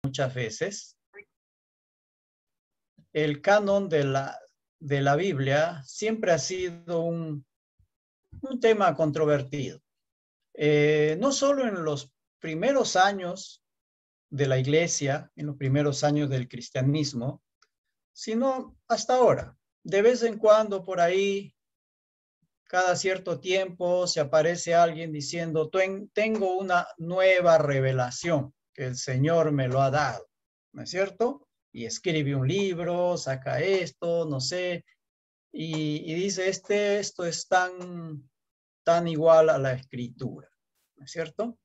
muchas veces, el canon de la Biblia siempre ha sido un tema controvertido. No solo en los primeros años de la iglesia, en los primeros años del cristianismo, sino hasta ahora. De vez en cuando por ahí, cada cierto tiempo, se aparece alguien diciendo, tengo una nueva revelación que el Señor me lo ha dado, ¿no es cierto? Y escribe un libro, saca esto, no sé, y dice, esto es tan igual a la Escritura, ¿no es cierto?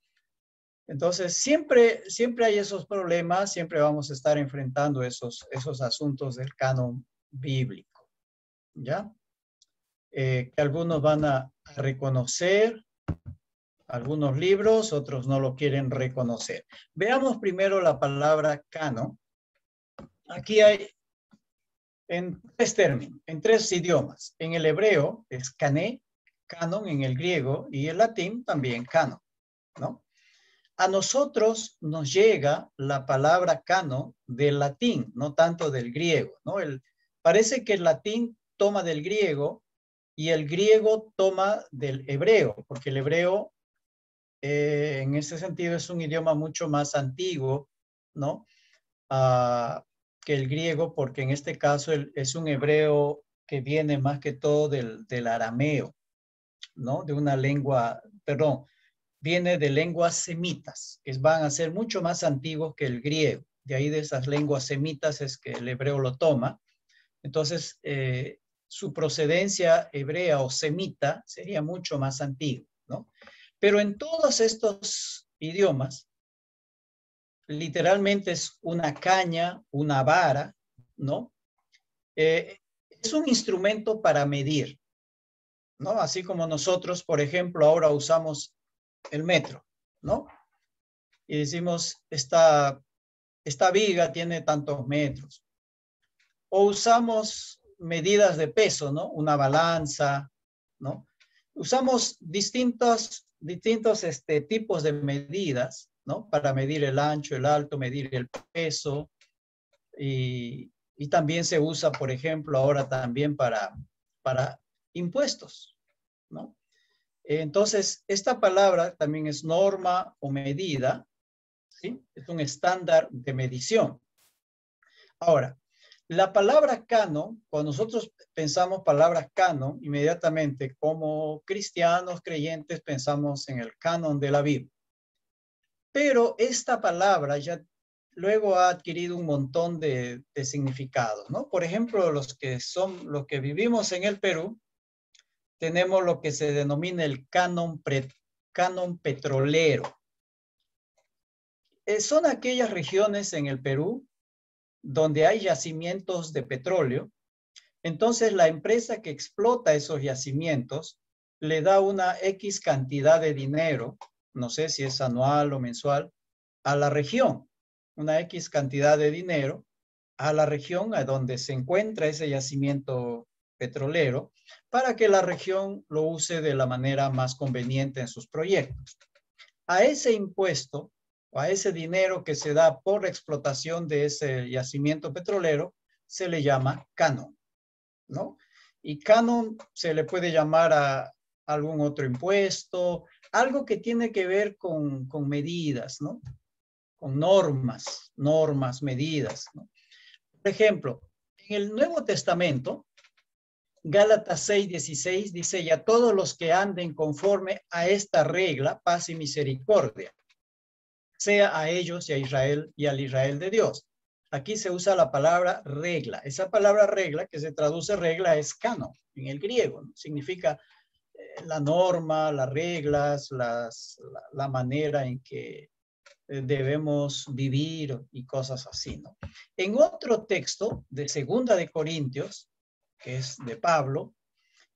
Entonces, siempre hay esos problemas, siempre vamos a estar enfrentando esos asuntos del canon bíblico, ¿ya? Que algunos van a reconocer algunos libros, otros no lo quieren reconocer. Veamos primero la palabra canon. Aquí hay en tres términos, en tres idiomas. En el hebreo es cané, canon en el griego, y en latín también canon, ¿no? A nosotros nos llega la palabra canon del latín, no tanto del griego, ¿no? Parece que el latín toma del griego y el griego toma del hebreo, porque el hebreo en ese sentido es un idioma mucho más antiguo, ¿no? Que el griego, porque en este caso es un hebreo que viene más que todo del arameo, ¿no? De una lengua, perdón, viene de lenguas semitas, que van a ser mucho más antiguos que el griego. De ahí de esas lenguas semitas es que el hebreo lo toma. Entonces, su procedencia hebrea o semita sería mucho más antigua, ¿no? Pero en todos estos idiomas, literalmente es una caña, una vara, ¿no? Es un instrumento para medir, ¿no? Así como nosotros, por ejemplo, ahora usamos el metro, ¿no? Y decimos, esta viga tiene tantos metros. O usamos medidas de peso, ¿no? Una balanza, ¿no? Usamos distintos tipos de medidas, ¿no? Para medir el ancho, el alto, medir el peso. Y también se usa, por ejemplo, ahora también para impuestos, ¿no? Entonces, esta palabra también es norma o medida, ¿sí? Es un estándar de medición. Ahora, la palabra canon, cuando nosotros pensamos palabra canon, inmediatamente como cristianos creyentes pensamos en el canon de la Biblia. Pero esta palabra ya luego ha adquirido un montón de significados, ¿no? Por ejemplo, los que vivimos en el Perú, tenemos lo que se denomina el canon petrolero. Son aquellas regiones en el Perú donde hay yacimientos de petróleo. Entonces, la empresa que explota esos yacimientos le da una X cantidad de dinero, no sé si es anual o mensual, a la región, una X cantidad de dinero a la región a donde se encuentra ese yacimiento petrolero para que la región lo use de la manera más conveniente en sus proyectos. A ese impuesto o a ese dinero que se da por la explotación de ese yacimiento petrolero se le llama canon, ¿no? Y canon se le puede llamar a algún otro impuesto, algo que tiene que ver con medidas, ¿no? Con normas, medidas, ¿no? Por ejemplo, en el Nuevo Testamento, Gálatas 6:16 dice, y a todos los que anden conforme a esta regla, paz y misericordia, sea a ellos y a Israel y al Israel de Dios. Aquí se usa la palabra regla. Esa palabra regla, que se traduce regla, es canon en el griego, ¿no? Significa la norma, las reglas, la manera en que debemos vivir y cosas así, ¿no? En otro texto de Segunda de Corintios, que es de Pablo,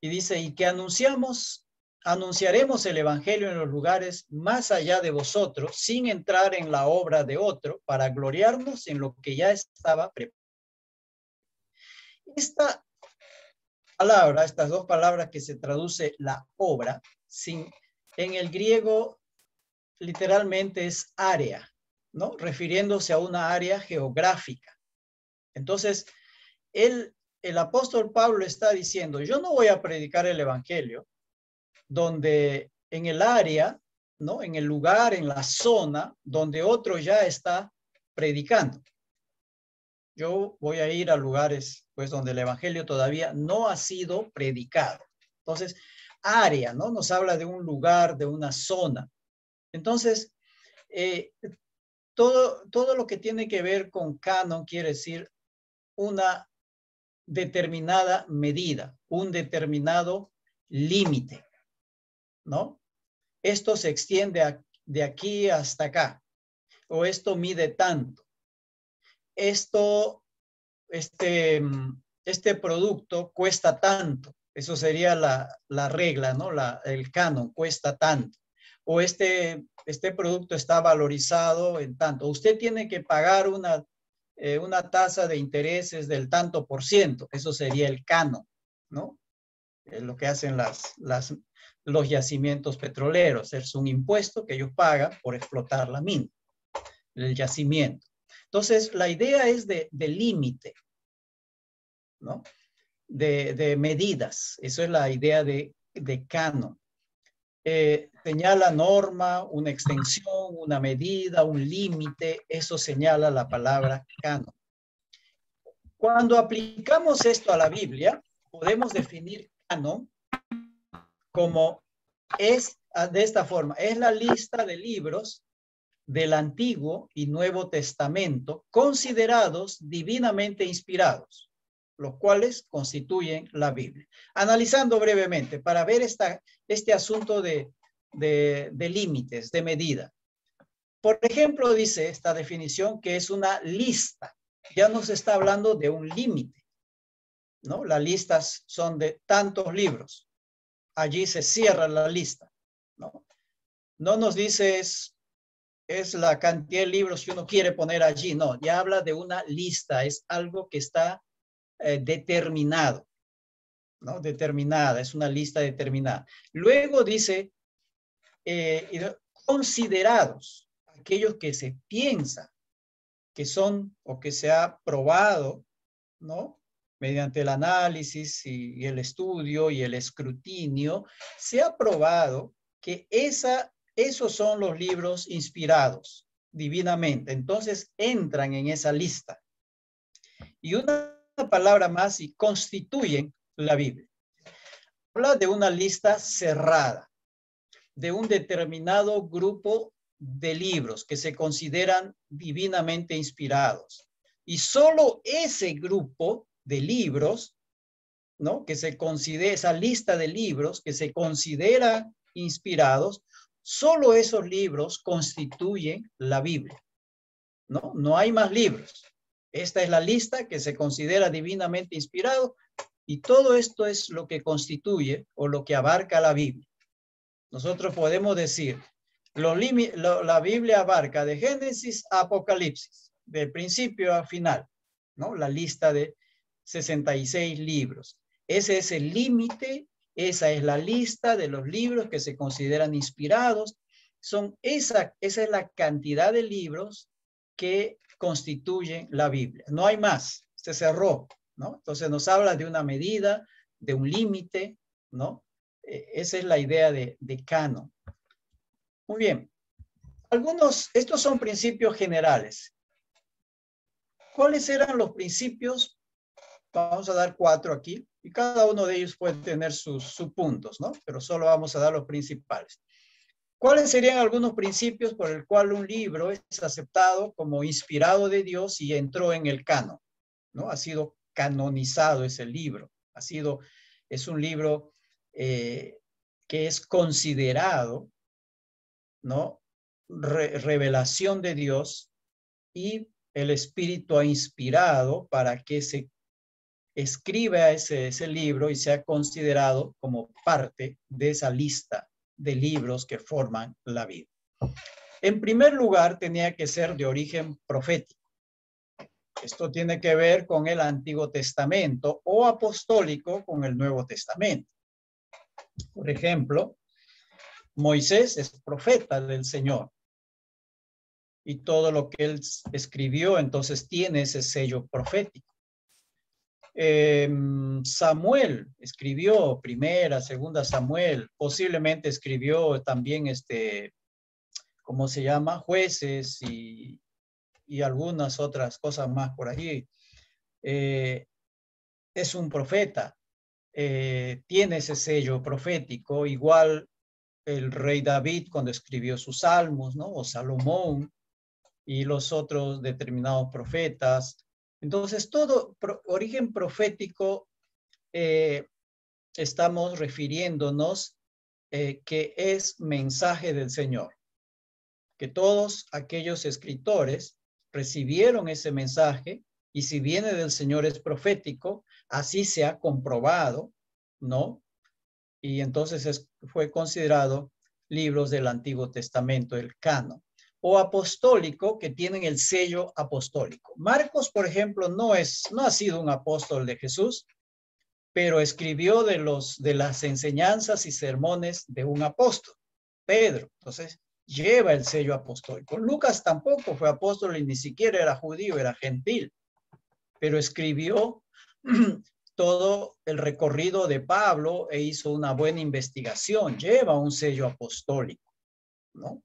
y dice, y que anunciaremos el evangelio en los lugares más allá de vosotros, sin entrar en la obra de otro, para gloriarnos en lo que ya estaba preparado. Esta palabra, estas dos palabras que se traduce la obra, en el griego literalmente es área, ¿no? Refiriéndose a una área geográfica. Entonces, el apóstol Pablo está diciendo, yo no voy a predicar el evangelio donde en el área, ¿no? En el lugar, en la zona donde otro ya está predicando. Yo voy a ir a lugares, pues, donde el evangelio todavía no ha sido predicado. Entonces, área, ¿no? Nos habla de un lugar, de una zona. Entonces, todo lo que tiene que ver con canon quiere decir una determinada medida, un determinado límite, ¿no? Esto se extiende de aquí hasta acá, o esto mide tanto. Este producto cuesta tanto. Eso sería la regla, ¿no? El canon cuesta tanto. O este producto está valorizado en tanto. Usted tiene que pagar una tasa de intereses del tanto por ciento. Eso sería el canon, ¿no? Es lo que hacen los yacimientos petroleros. Es un impuesto que ellos pagan por explotar la mina, el yacimiento. Entonces, la idea es de límite, ¿no? De medidas. Eso es la idea de canon. Señala norma, una extensión, una medida, un límite. Eso señala la palabra canon. Cuando aplicamos esto a la Biblia, podemos definir canon como de esta forma. Es la lista de libros del Antiguo y Nuevo Testamento considerados divinamente inspirados, los cuales constituyen la Biblia. Analizando brevemente para ver este asunto de límites, de medida. Por ejemplo, dice esta definición que es una lista. Ya nos está hablando de un límite, ¿no? Las listas son de tantos libros. Allí se cierra la lista, ¿no? No nos dice es la cantidad de libros que uno quiere poner allí. No, ya habla de una lista, es algo que está determinado, ¿no? Determinada, es una lista determinada. Luego dice, considerados, aquellos que se piensa que son o que se ha probado, ¿no? Mediante el análisis y el estudio y el escrutinio, se ha probado que esos son los libros inspirados divinamente. Entonces entran en esa lista. Y una palabra más y constituyen la Biblia. Habla de una lista cerrada, de un determinado grupo de libros que se consideran divinamente inspirados. Y solo ese grupo de libros, ¿no? Que se considera, esa lista de libros que se consideran inspirados, solo esos libros constituyen la Biblia, ¿no? No hay más libros. Esta es la lista que se considera divinamente inspirado y todo esto es lo que constituye o lo que abarca la Biblia. Nosotros podemos decir, la Biblia abarca de Génesis a Apocalipsis, de principio a final, ¿no? La lista de 66 libros. Ese es el límite, esa es la lista de los libros que se consideran inspirados. Esa es la cantidad de libros que constituyen la Biblia. No hay más, se cerró, ¿no? Entonces nos habla de una medida, de un límite, ¿no? Esa es la idea de canon. Muy bien. Estos son principios generales. ¿Cuáles eran los principios? Vamos a dar 4 aquí y cada uno de ellos puede tener sus puntos, ¿no? Pero solo vamos a dar los principales. ¿Cuáles serían algunos principios por el cual un libro es aceptado como inspirado de Dios y entró en el canon, ¿no? Ha sido canonizado ese libro. Es un libro que es considerado, ¿no? Revelación de Dios y el Espíritu ha inspirado para que se escriba ese libro y sea considerado como parte de esa lista de libros que forman la Biblia. En primer lugar, tenía que ser de origen profético. Esto tiene que ver con el Antiguo Testamento o apostólico con el Nuevo Testamento. Por ejemplo, Moisés es profeta del Señor. y todo lo que él escribió, entonces tiene ese sello profético. Samuel escribió primera, segunda Samuel, posiblemente escribió también ¿cómo se llama? Jueces y algunas otras cosas más por allí. Es un profeta, tiene ese sello profético, igual el rey David cuando escribió sus salmos, ¿no? O Salomón y los otros determinados profetas. Entonces, todo origen profético estamos refiriéndonos que es mensaje del Señor, que todos aquellos escritores recibieron ese mensaje y si viene del Señor es profético, así se ha comprobado, ¿no? Y entonces fue considerado libros del Antiguo Testamento, el canon, o apostólico, que tienen el sello apostólico. Marcos, por ejemplo, no ha sido un apóstol de Jesús, pero escribió de las enseñanzas y sermones de un apóstol, Pedro. Entonces, lleva el sello apostólico. Lucas tampoco fue apóstol y ni siquiera era judío, era gentil, pero escribió todo el recorrido de Pablo e hizo una buena investigación. Lleva un sello apostólico, ¿no?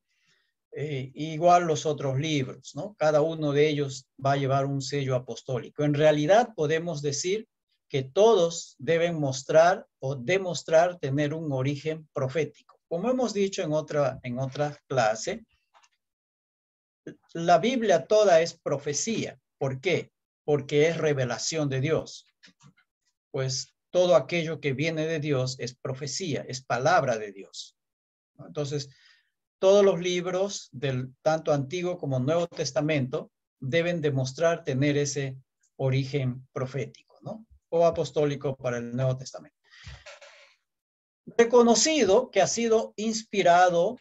Igual los otros libros, ¿no? Cada uno de ellos va a llevar un sello apostólico. En realidad podemos decir que todos deben mostrar o demostrar tener un origen profético. Como hemos dicho en otra clase, la Biblia toda es profecía. ¿Por qué? Porque es revelación de Dios. Pues todo aquello que viene de Dios es profecía, es palabra de Dios. Entonces, todos los libros del tanto Antiguo como Nuevo Testamento deben demostrar tener ese origen profético, ¿no? O apostólico para el Nuevo Testamento. Reconocido que ha sido inspirado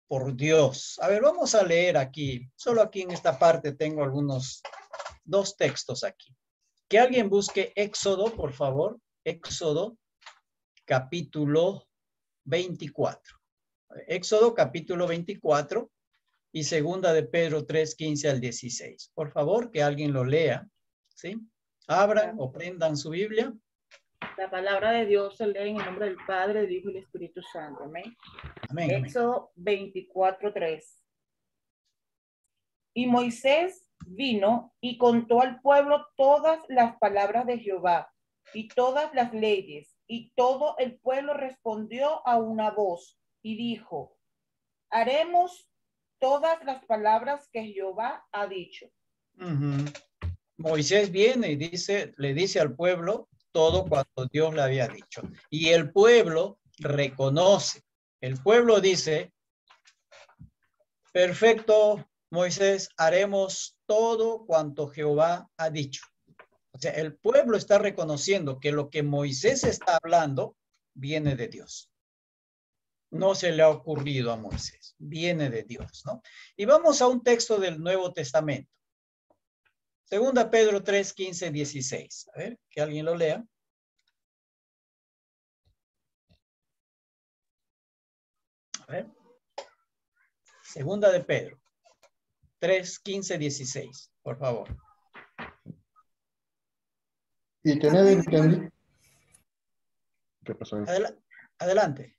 por Dios. A ver, vamos a leer aquí. Solo aquí en esta parte tengo dos textos aquí. Que alguien busque Éxodo, por favor. Éxodo, capítulo 24. Éxodo, capítulo 24 y segunda de Pedro 3, 15 al 16. Por favor, que alguien lo lea, ¿sí? Abran o prendan su Biblia. La palabra de Dios se lee en el nombre del Padre, del Hijo y del Espíritu Santo. Amén. Amén. Éxodo 24, 3. Y Moisés vino y contó al pueblo todas las palabras de Jehová y todas las leyes, y todo el pueblo respondió a una voz y dijo: haremos todas las palabras que Jehová ha dicho. Moisés viene y le dice al pueblo todo cuanto Dios le había dicho. Y el pueblo reconoce. El pueblo dice: perfecto, Moisés, haremos todo cuanto Jehová ha dicho. O sea, el pueblo está reconociendo que lo que Moisés está hablando viene de Dios. No se le ha ocurrido a Moisés, viene de Dios, ¿no? Y vamos a un texto del Nuevo Testamento. Segunda Pedro 3, 15, 16. A ver, que alguien lo lea. A ver. Segunda de Pedro 3, 15, 16. Por favor. Y tened entendido. ¿Qué pasó? Adelante.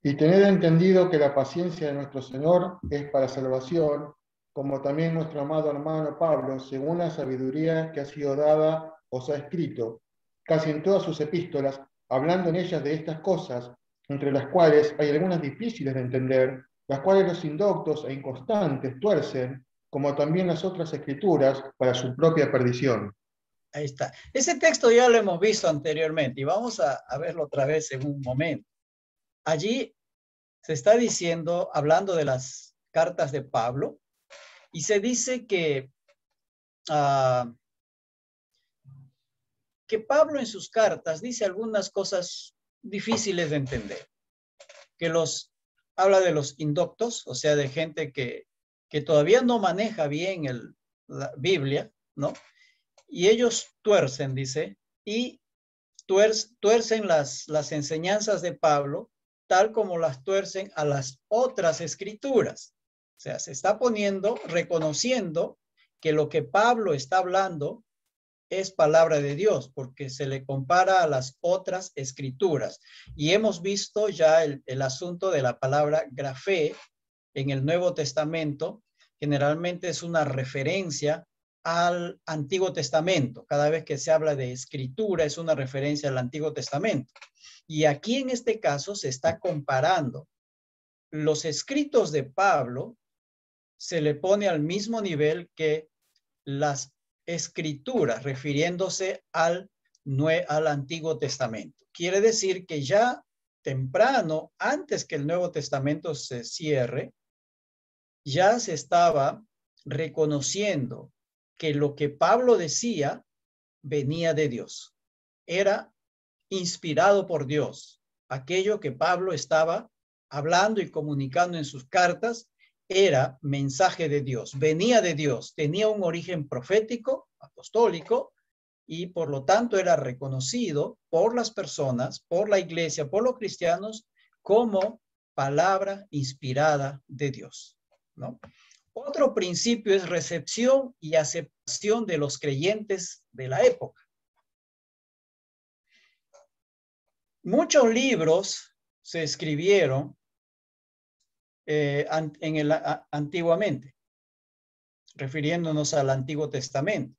Y tened entendido que la paciencia de nuestro Señor es para salvación, como también nuestro amado hermano Pablo, según la sabiduría que ha sido dada, os ha escrito, casi en todas sus epístolas, hablando en ellas de estas cosas, entre las cuales hay algunas difíciles de entender, las cuales los indoctos e inconstantes tuercen, como también las otras escrituras, para su propia perdición. Ahí está. Ese texto ya lo hemos visto anteriormente y vamos a verlo otra vez en un momento. Allí se está diciendo, hablando de las cartas de Pablo, y se dice que Pablo en sus cartas dice algunas cosas difíciles de entender. Que habla de los indoctos, o sea, de gente que todavía no maneja bien la Biblia, ¿no? Y ellos tuercen, dice, y tuercen las enseñanzas de Pablo tal como las tuercen a las otras escrituras. O sea, se está reconociendo que lo que Pablo está hablando es palabra de Dios, porque se le compara a las otras escrituras. Y hemos visto ya el asunto de la palabra grafé en el Nuevo Testamento. Generalmente es una referencia al Antiguo Testamento. Cada vez que se habla de escritura es una referencia al Antiguo Testamento. Y aquí en este caso se está comparando los escritos de Pablo, se le pone al mismo nivel que las escrituras, refiriéndose al Antiguo Testamento. Quiere decir que ya temprano, antes que el Nuevo Testamento se cierre, ya se estaba reconociendo que lo que Pablo decía venía de Dios. Era inspirado por Dios. Aquello que Pablo estaba hablando y comunicando en sus cartas era mensaje de Dios, venía de Dios, tenía un origen profético, apostólico, y por lo tanto era reconocido por las personas, por la iglesia, por los cristianos, como palabra inspirada de Dios, ¿no? Otro principio es recepción y aceptación de los creyentes de la época. Muchos libros se escribieron antiguamente, refiriéndonos al Antiguo Testamento.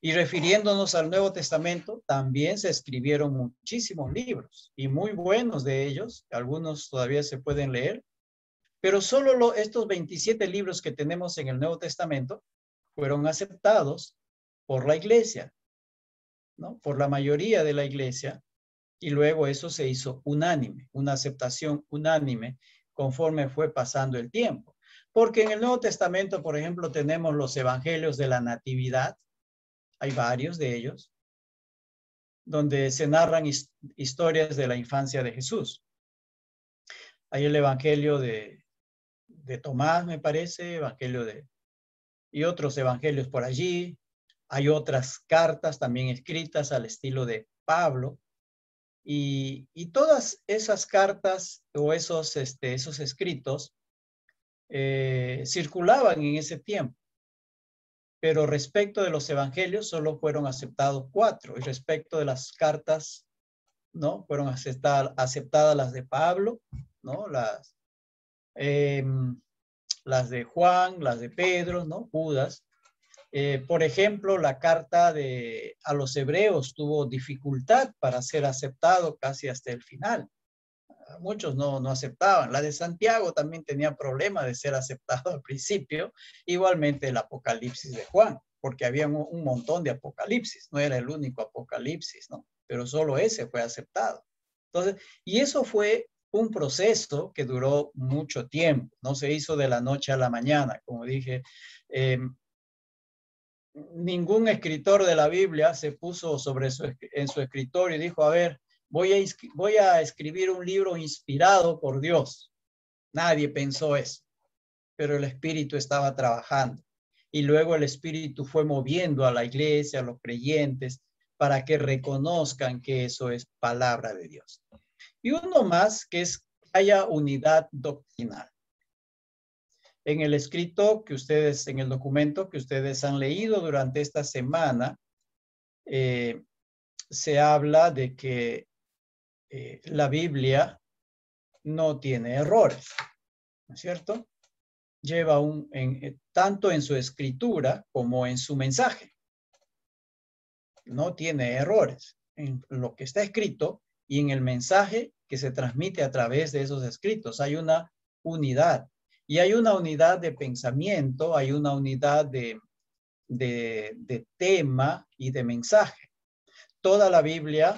Y refiriéndonos al Nuevo Testamento, también se escribieron muchísimos libros, y muy buenos de ellos, algunos todavía se pueden leer, pero solo estos 27 libros que tenemos en el Nuevo Testamento fueron aceptados por la iglesia, ¿no? Por la mayoría de la iglesia, y luego eso se hizo unánime, una aceptación unánime conforme fue pasando el tiempo. Porque en el Nuevo Testamento, por ejemplo, tenemos los evangelios de la Natividad, hay varios de ellos, donde se narran historias de la infancia de Jesús. Hay el evangelio de Tomás, me parece, y otros evangelios por allí. Hay otras cartas también escritas al estilo de Pablo. Y todas esas cartas o esos escritos circulaban en ese tiempo. Pero respecto de los evangelios solo fueron aceptados 4. Y respecto de las cartas, ¿no? Fueron aceptadas las de Pablo, ¿no? Las de Juan, las de Pedro, ¿no? Judas. Por ejemplo, la carta a los hebreos tuvo dificultad para ser aceptado casi hasta el final. Muchos no aceptaban. La de Santiago también tenía problema de ser aceptado al principio. Igualmente el Apocalipsis de Juan, porque había un montón de Apocalipsis. No era el único Apocalipsis, ¿no? Pero solo ese fue aceptado. Entonces, y eso fue un proceso que duró mucho tiempo. No se hizo de la noche a la mañana. Como dije, ningún escritor de la Biblia se puso en su escritorio y dijo, a ver, voy a escribir un libro inspirado por Dios. Nadie pensó eso, pero el Espíritu estaba trabajando. Y luego el Espíritu fue moviendo a la iglesia, a los creyentes, para que reconozcan que eso es palabra de Dios. Y uno más, que es que haya unidad doctrinal. En el en el documento que ustedes han leído durante esta semana, se habla de que la Biblia no tiene errores, ¿no es cierto? Lleva tanto en su escritura como en su mensaje. No tiene errores en lo que está escrito y en el mensaje que se transmite a través de esos escritos. Hay una unidad. Y hay una unidad de pensamiento, hay una unidad de tema y de mensaje. Toda la Biblia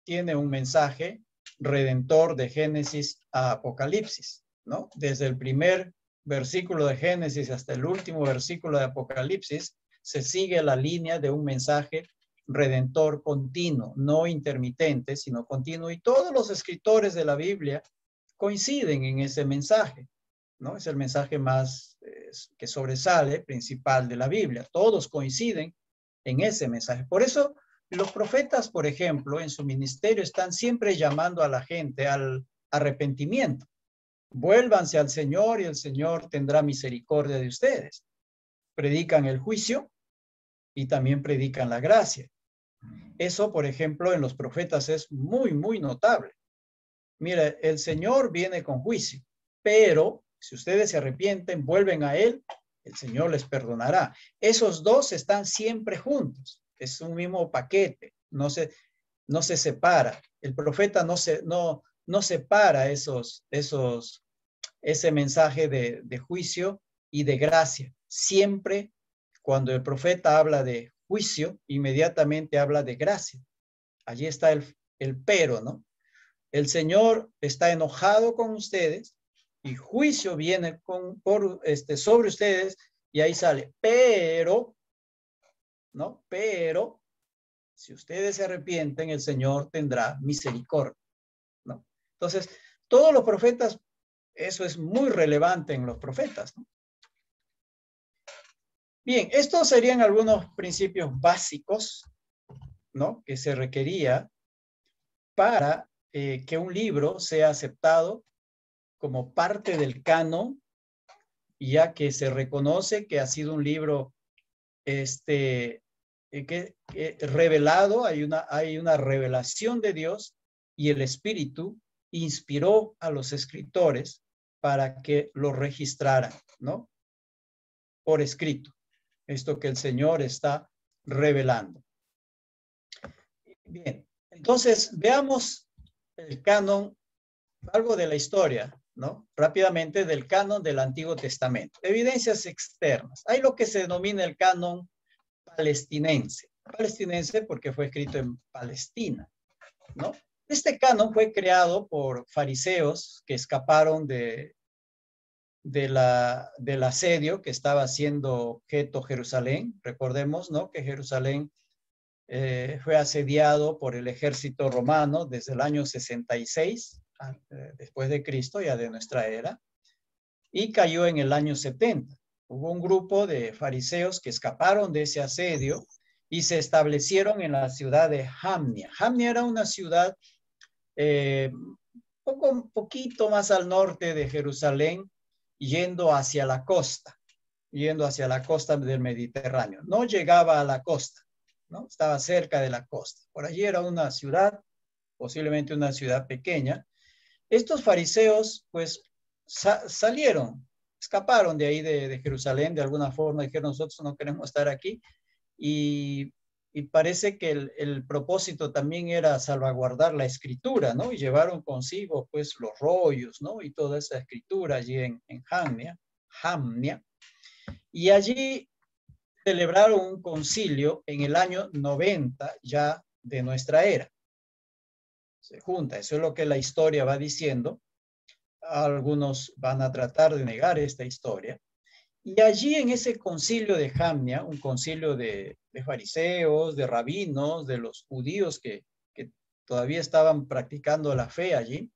tiene un mensaje redentor de Génesis a Apocalipsis, ¿no? Desde el primer versículo de Génesis hasta el último versículo de Apocalipsis, se sigue la línea de un mensaje redentor continuo, no intermitente, sino continuo. Y todos los escritores de la Biblia coinciden en ese mensaje, ¿no? Es el mensaje más que sobresale, principal de la Biblia. Todos coinciden en ese mensaje. Por eso los profetas, por ejemplo, en su ministerio están siempre llamando a la gente, al arrepentimiento. Vuélvanse al Señor y el Señor tendrá misericordia de ustedes. Predican el juicio y también predican la gracia. Eso, por ejemplo, en los profetas es muy, muy notable. Mire, el Señor viene con juicio, pero si ustedes se arrepienten, vuelven a Él, el Señor les perdonará. Esos dos están siempre juntos. Es un mismo paquete. No se separa. El profeta no separa ese mensaje de juicio y de gracia. Siempre cuando el profeta habla de juicio, inmediatamente habla de gracia. Allí está el pero, ¿no? El Señor está enojado con ustedes y juicio viene sobre ustedes y ahí sale, pero, ¿no? Pero si ustedes se arrepienten, el Señor tendrá misericordia, ¿no? Entonces, todos los profetas, eso es muy relevante en los profetas, ¿no? Bien, estos serían algunos principios básicos, ¿no? Que se requería para que un libro sea aceptado como parte del canon, ya que se reconoce que ha sido un libro revelado, hay una revelación de Dios y el Espíritu inspiró a los escritores para que lo registraran, ¿no? Por escrito, esto que el Señor está revelando. Bien, entonces veamos el canon, algo de la historia, ¿no? Rápidamente del canon del Antiguo Testamento. Evidencias externas. Hay lo que se denomina el canon palestinense. Palestinense porque fue escrito en Palestina, ¿no? Este canon fue creado por fariseos que escaparon del asedio que estaba siendo objeto Jerusalén. Recordemos, ¿no? Que Jerusalén fue asediado por el ejército romano desde el año 66 después de Cristo, ya de nuestra era, y cayó en el año 70. Hubo un grupo de fariseos que escaparon de ese asedio y se establecieron en la ciudad de Jamnia. Jamnia era una ciudad un poquito más al norte de Jerusalén, yendo hacia la costa del Mediterráneo. No llegaba a la costa, ¿no? Estaba cerca de la costa. Por allí era una ciudad, posiblemente una ciudad pequeña. Estos fariseos, pues, escaparon de ahí de Jerusalén, de alguna forma dijeron, nosotros no queremos estar aquí, y parece que el propósito también era salvaguardar la escritura, ¿no? Y llevaron consigo, pues, los rollos, ¿no? Y toda esa escritura allí en Jamnia, y allí celebraron un concilio en el año 90 ya de nuestra era. Se junta, eso es lo que la historia va diciendo. Algunos van a tratar de negar esta historia. Y allí en ese concilio de Jamnia, un concilio de fariseos, de rabinos, de los judíos que todavía estaban practicando la fe allí,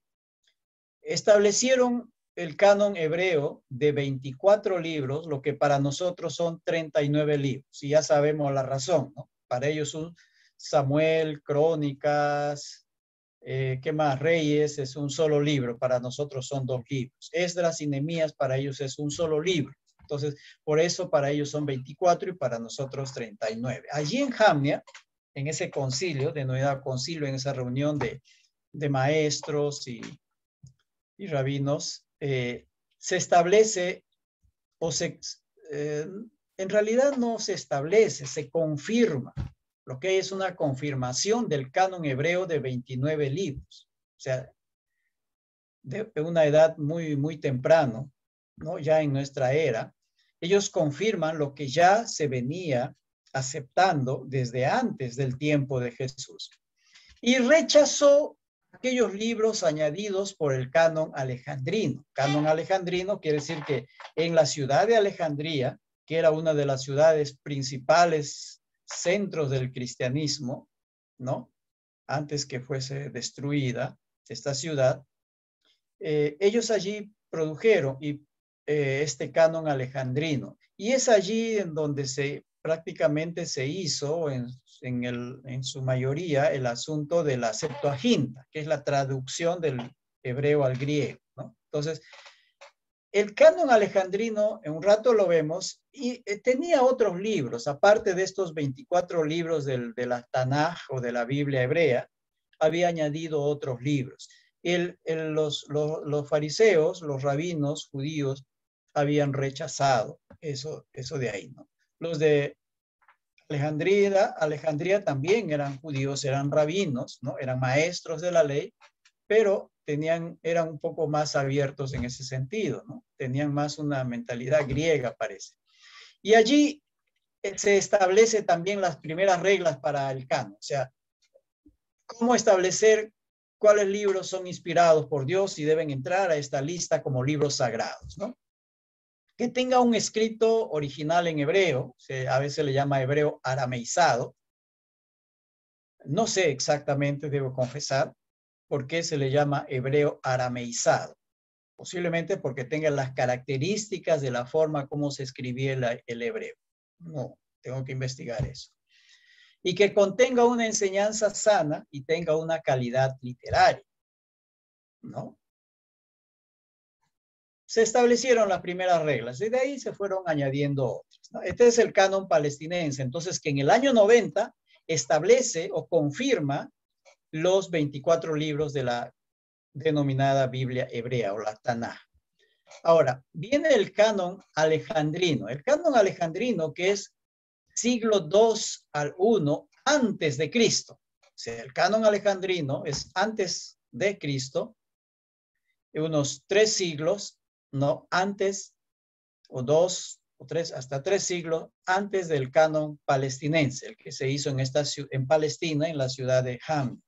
establecieron el canon hebreo de 24 libros, lo que para nosotros son 39 libros. Y ya sabemos la razón, ¿no? Para ellos son Samuel, Crónicas, ¿qué más? Reyes es un solo libro, para nosotros son 2 libros. Esdras y Nehemías para ellos es un solo libro. Entonces, por eso para ellos son 24 y para nosotros 39. Allí en Jamnia, en ese concilio, denominado concilio, en esa reunión de maestros y rabinos, se establece, en realidad no se establece, se confirma. Lo que es una confirmación del canon hebreo de 29 libros. O sea, de una edad muy, muy temprano, ¿no? Ya en nuestra era, ellos confirman lo que ya se venía aceptando desde antes del tiempo de Jesús. Y rechazó aquellos libros añadidos por el canon alejandrino. Canon alejandrino quiere decir que en la ciudad de Alejandría, que era una de las ciudades principales centros del cristianismo, ¿no? Antes que fuese destruida esta ciudad, ellos allí produjeron este canon alejandrino. Y es allí en donde prácticamente se hizo en su mayoría el asunto de la Septuaginta, que es la traducción del hebreo al griego, ¿no? Entonces, el canon alejandrino, en un rato lo vemos, y tenía otros libros, aparte de estos 24 libros de la Tanaj o de la Biblia hebrea, había añadido otros libros. Los fariseos, los rabinos judíos, habían rechazado eso de ahí, ¿no? Los de Alejandría también eran judíos, eran rabinos, ¿no? Eran maestros de la ley, pero eran un poco más abiertos en ese sentido, ¿no? Tenían más una mentalidad griega, parece. Y allí se establece también las primeras reglas para el canon, o sea, cómo establecer cuáles libros son inspirados por Dios y deben entrar a esta lista como libros sagrados, ¿no? Que tenga un escrito original en hebreo, a veces le llama hebreo arameizado. No sé exactamente, debo confesar, por qué se le llama hebreo arameizado. Posiblemente porque tenga las características de la forma como se escribía el hebreo. No, tengo que investigar eso. Y que contenga una enseñanza sana y tenga una calidad literaria, ¿no? Se establecieron las primeras reglas y de ahí se fueron añadiendo otras, ¿no? Este es el canon palestinense, entonces que en el año 90 establece o confirma los 24 libros de la denominada Biblia hebrea o la Tanaj. Ahora, viene el canon alejandrino. El canon alejandrino que es siglo II al I antes de Cristo. O sea, el canon alejandrino es antes de Cristo, unos 3 siglos, ¿no? Antes, o 2 o 3, hasta 3 siglos antes del canon palestinense, el que se hizo en Palestina, en la ciudad de Ham.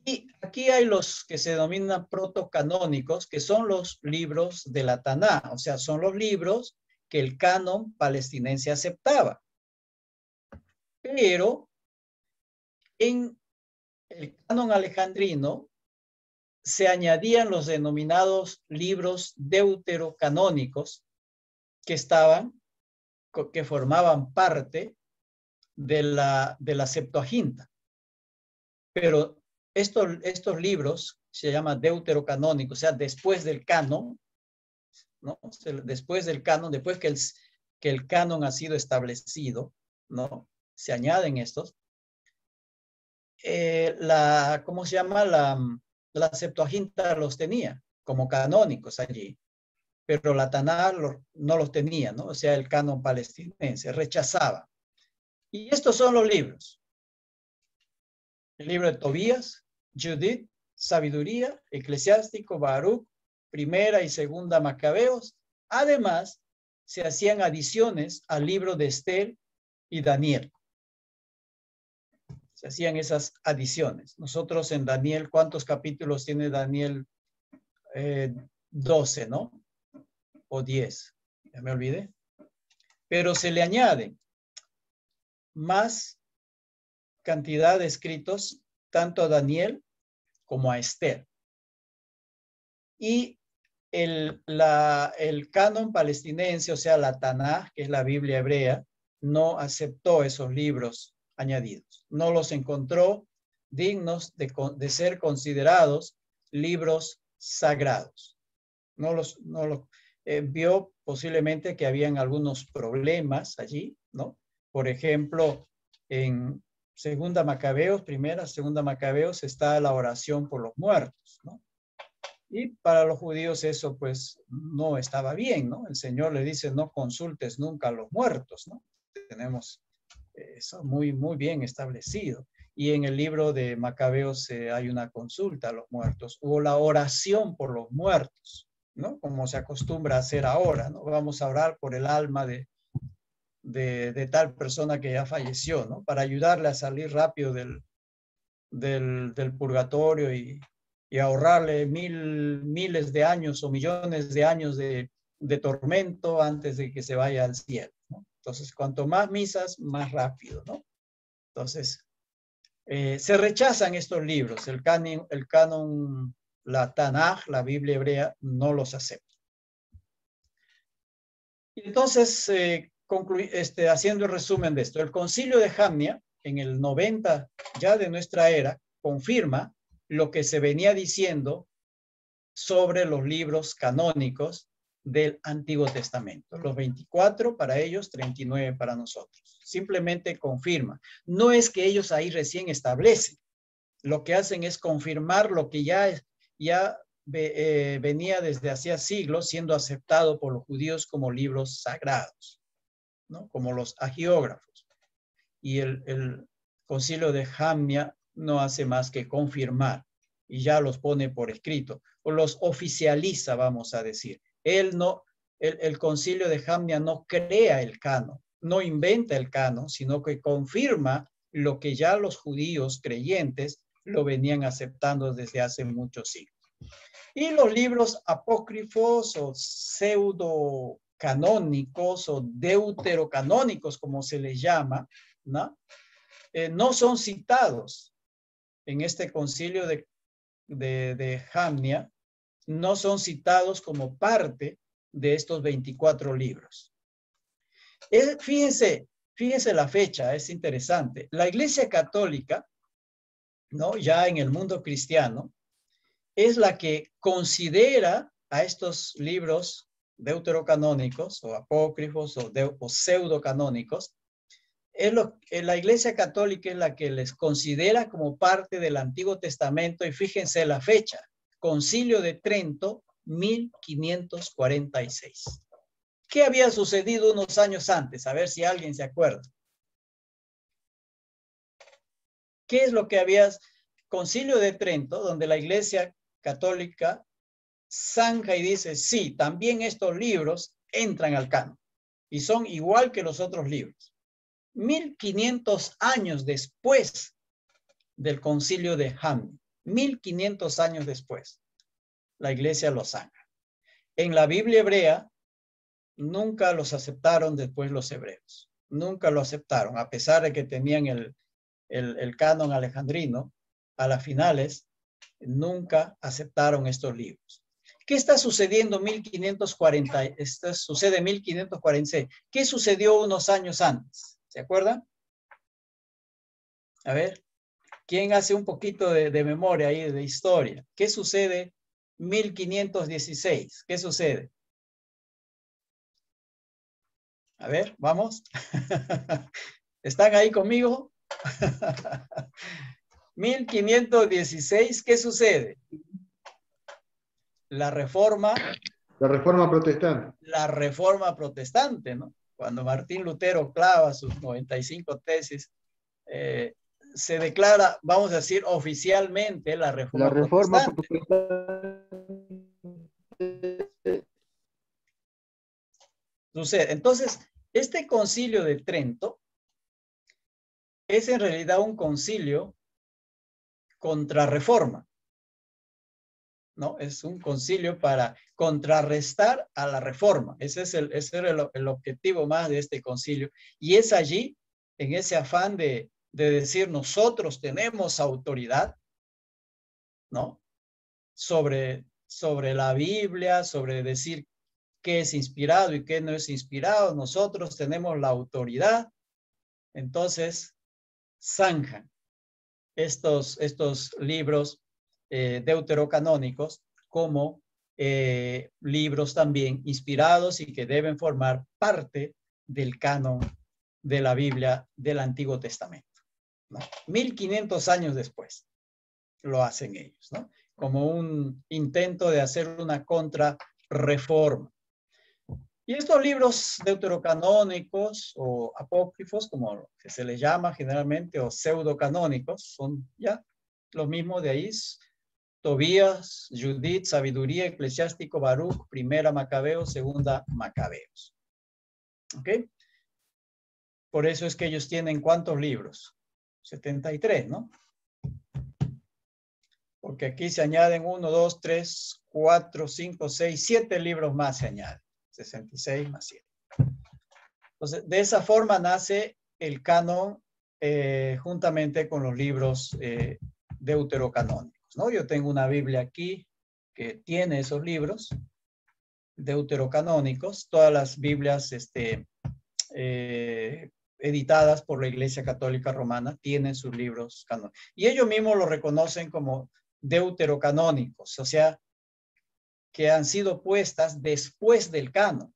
Y aquí hay los que se denominan protocanónicos, que son los libros de la Taná, o sea, son los libros que el canon palestinense aceptaba. Pero en el canon alejandrino se añadían los denominados libros deuterocanónicos que formaban parte de la Septuaginta. Pero estos libros se llaman deuterocanónicos, o sea, después del canon, ¿no? Después del canon, después que el canon ha sido establecido, ¿no? Se añaden estos. ¿Cómo se llama? La Septuaginta los tenía como canónicos allí, pero la Taná no los tenía, ¿no? O sea, el canon palestinense rechazaba. Y estos son los libros. El libro de Tobías, Judith, Sabiduría, Eclesiástico, Baruch, Primera y Segunda Macabeos. Además, se hacían adiciones al libro de Esther y Daniel. Se hacían esas adiciones. Nosotros en Daniel, ¿cuántos capítulos tiene Daniel? 12, ¿no? O 10. Ya me olvidé. Pero se le añade más cantidad de escritos tanto a Daniel como a Esther. Y el canon palestinense, o sea, la Tanaj, que es la Biblia hebrea, no aceptó esos libros añadidos. No los encontró dignos de ser considerados libros sagrados. Vio posiblemente que habían algunos problemas allí, ¿no? Por ejemplo, en Segunda Macabeos, Segunda Macabeos, está la oración por los muertos, ¿no? Y para los judíos eso pues no estaba bien, ¿no? El Señor le dice, no consultes nunca a los muertos, ¿no? Tenemos eso muy, muy bien establecido. Y en el libro de Macabeos hay una consulta a los muertos, o la oración por los muertos, ¿no? Como se acostumbra a hacer ahora, ¿no? Vamos a orar por el alma de tal persona que ya falleció, ¿no? Para ayudarle a salir rápido del purgatorio y ahorrarle miles de años o millones de años de tormento antes de que se vaya al cielo, ¿no? Entonces, cuanto más misas, más rápido, ¿no? Entonces, se rechazan estos libros. El canon, la Tanaj, la Biblia hebrea, no los acepta. Entonces, haciendo el resumen de esto, el concilio de Jamnia, en el 90 ya de nuestra era, confirma lo que se venía diciendo sobre los libros canónicos del Antiguo Testamento. Los 24 para ellos, 39 para nosotros. Simplemente confirma. No es que ellos ahí recién establecen. Lo que hacen es confirmar lo que venía desde hacía siglos siendo aceptado por los judíos como libros sagrados, ¿no? Como los hagiógrafos. Y el concilio de Jamnia no hace más que confirmar y ya los pone por escrito, o los oficializa, vamos a decir. El concilio de Jamnia no crea el canon, no inventa el canon, sino que confirma lo que ya los judíos creyentes lo venían aceptando desde hace muchos siglos. Y los libros apócrifos o pseudocanónicos o deuterocanónicos, como se les llama, ¿no? No son citados en este concilio de Jamnia, no son citados como parte de estos 24 libros. Fíjense la fecha, es interesante. La Iglesia Católica, ¿no? Ya en el mundo cristiano, es la que considera a estos libros deuterocanónicos o apócrifos o pseudocanónicos. La Iglesia Católica es la que les considera como parte del Antiguo Testamento, y fíjense la fecha, Concilio de Trento, 1546. ¿Qué había sucedido unos años antes? A ver si alguien se acuerda. ¿Qué es lo que había? Concilio de Trento, donde la Iglesia Católica zanja y dice, sí, también estos libros entran al canon y son igual que los otros libros. 1500 años después del concilio de Jamnia, 1500 años después, la Iglesia los zanja. En la Biblia hebrea nunca los aceptaron después los hebreos, nunca lo aceptaron, a pesar de que tenían el canon alejandrino. A las finales nunca aceptaron estos libros. ¿Qué está sucediendo en 1540? Esto sucede en 1546. ¿Qué sucedió unos años antes? ¿Se acuerdan? A ver, ¿quién hace un poquito de memoria ahí, de historia? ¿Qué sucede 1516? ¿Qué sucede? A ver, vamos. ¿Están ahí conmigo? 1516, ¿qué sucede? La reforma protestante. La reforma protestante, ¿no? Cuando Martín Lutero clava sus 95 tesis, se declara, vamos a decir, oficialmente la reforma protestante. Sucede. Entonces, este concilio de Trento es en realidad un concilio contra reforma, ¿no? Es un concilio para contrarrestar a la reforma. Ese era el objetivo más de este concilio. Y es allí, en ese afán de decir nosotros tenemos autoridad, ¿no? Sobre la Biblia, sobre decir qué es inspirado y qué no es inspirado. Nosotros tenemos la autoridad. Entonces, zanjan estos libros deuterocanónicos como libros también inspirados y que deben formar parte del canon de la Biblia del Antiguo Testamento, ¿no? 1500 años después lo hacen ellos, ¿no? Como un intento de hacer una contrarreforma. Y estos libros deuterocanónicos o apócrifos, como que se les llama generalmente, o pseudocanónicos, son ya lo mismo de ahí: Tobías, Judith, Sabiduría, Eclesiástico, Baruch, Primera Macabeos, Segunda Macabeos. ¿Ok? Por eso es que ellos tienen ¿cuántos libros? 73, ¿no? Porque aquí se añaden 1, 2, 3, 4, 5, 6, 7 libros más se añaden. 66 más 7. Entonces, de esa forma nace el canon juntamente con los libros deuterocanónicos, ¿no? Yo tengo una Biblia aquí que tiene esos libros deuterocanónicos, todas las Biblias editadas por la Iglesia Católica Romana tienen sus libros canónicos. Y ellos mismos lo reconocen como deuterocanónicos, o sea, que han sido puestas después del canon.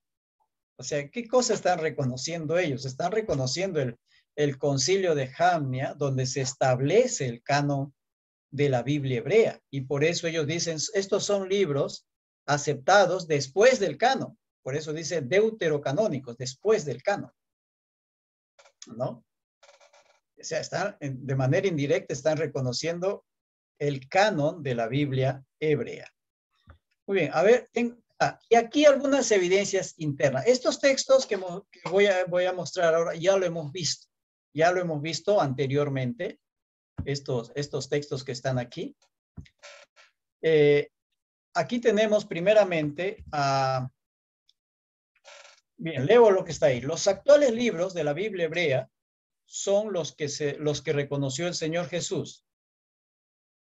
O sea, ¿qué cosa están reconociendo ellos? Están reconociendo el concilio de Jamnia, donde se establece el canon de la Biblia hebrea. Y por eso ellos dicen, estos son libros aceptados después del canon. Por eso dice deuterocanónicos, después del canon. ¿No? O sea, están, de manera indirecta están reconociendo el canon de la Biblia hebrea. Muy bien, a ver, y aquí algunas evidencias internas. Estos textos que voy a mostrar ahora ya lo hemos visto anteriormente, estos textos que están aquí. Aquí tenemos primeramente, bien, leo lo que está ahí. Los actuales libros de la Biblia hebrea son los que reconoció el Señor Jesús.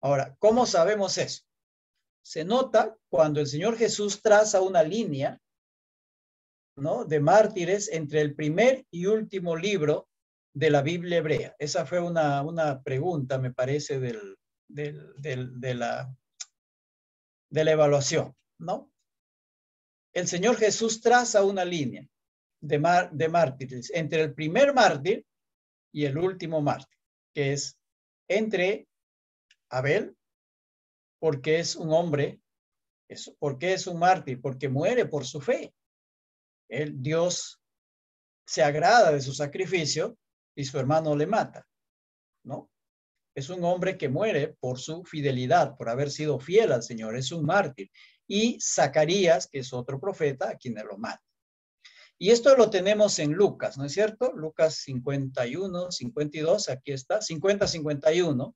Ahora, ¿cómo sabemos eso? Se nota cuando el Señor Jesús traza una línea, ¿no?, de mártires entre el primer y último libro de la Biblia hebrea. Esa fue una pregunta, me parece, de la evaluación, ¿no? El Señor Jesús traza una línea de mártires entre el primer mártir y el último mártir, que es entre Abel, porque es un hombre, porque es un mártir, porque muere por su fe. Dios se agrada de su sacrificio y su hermano le mata, ¿no? Es un hombre que muere por su fidelidad, por haber sido fiel al Señor, es un mártir. Y Zacarías, que es otro profeta, a quien lo mata. Y esto lo tenemos en Lucas, ¿no es cierto? Lucas 51, 52, aquí está, 50, 51,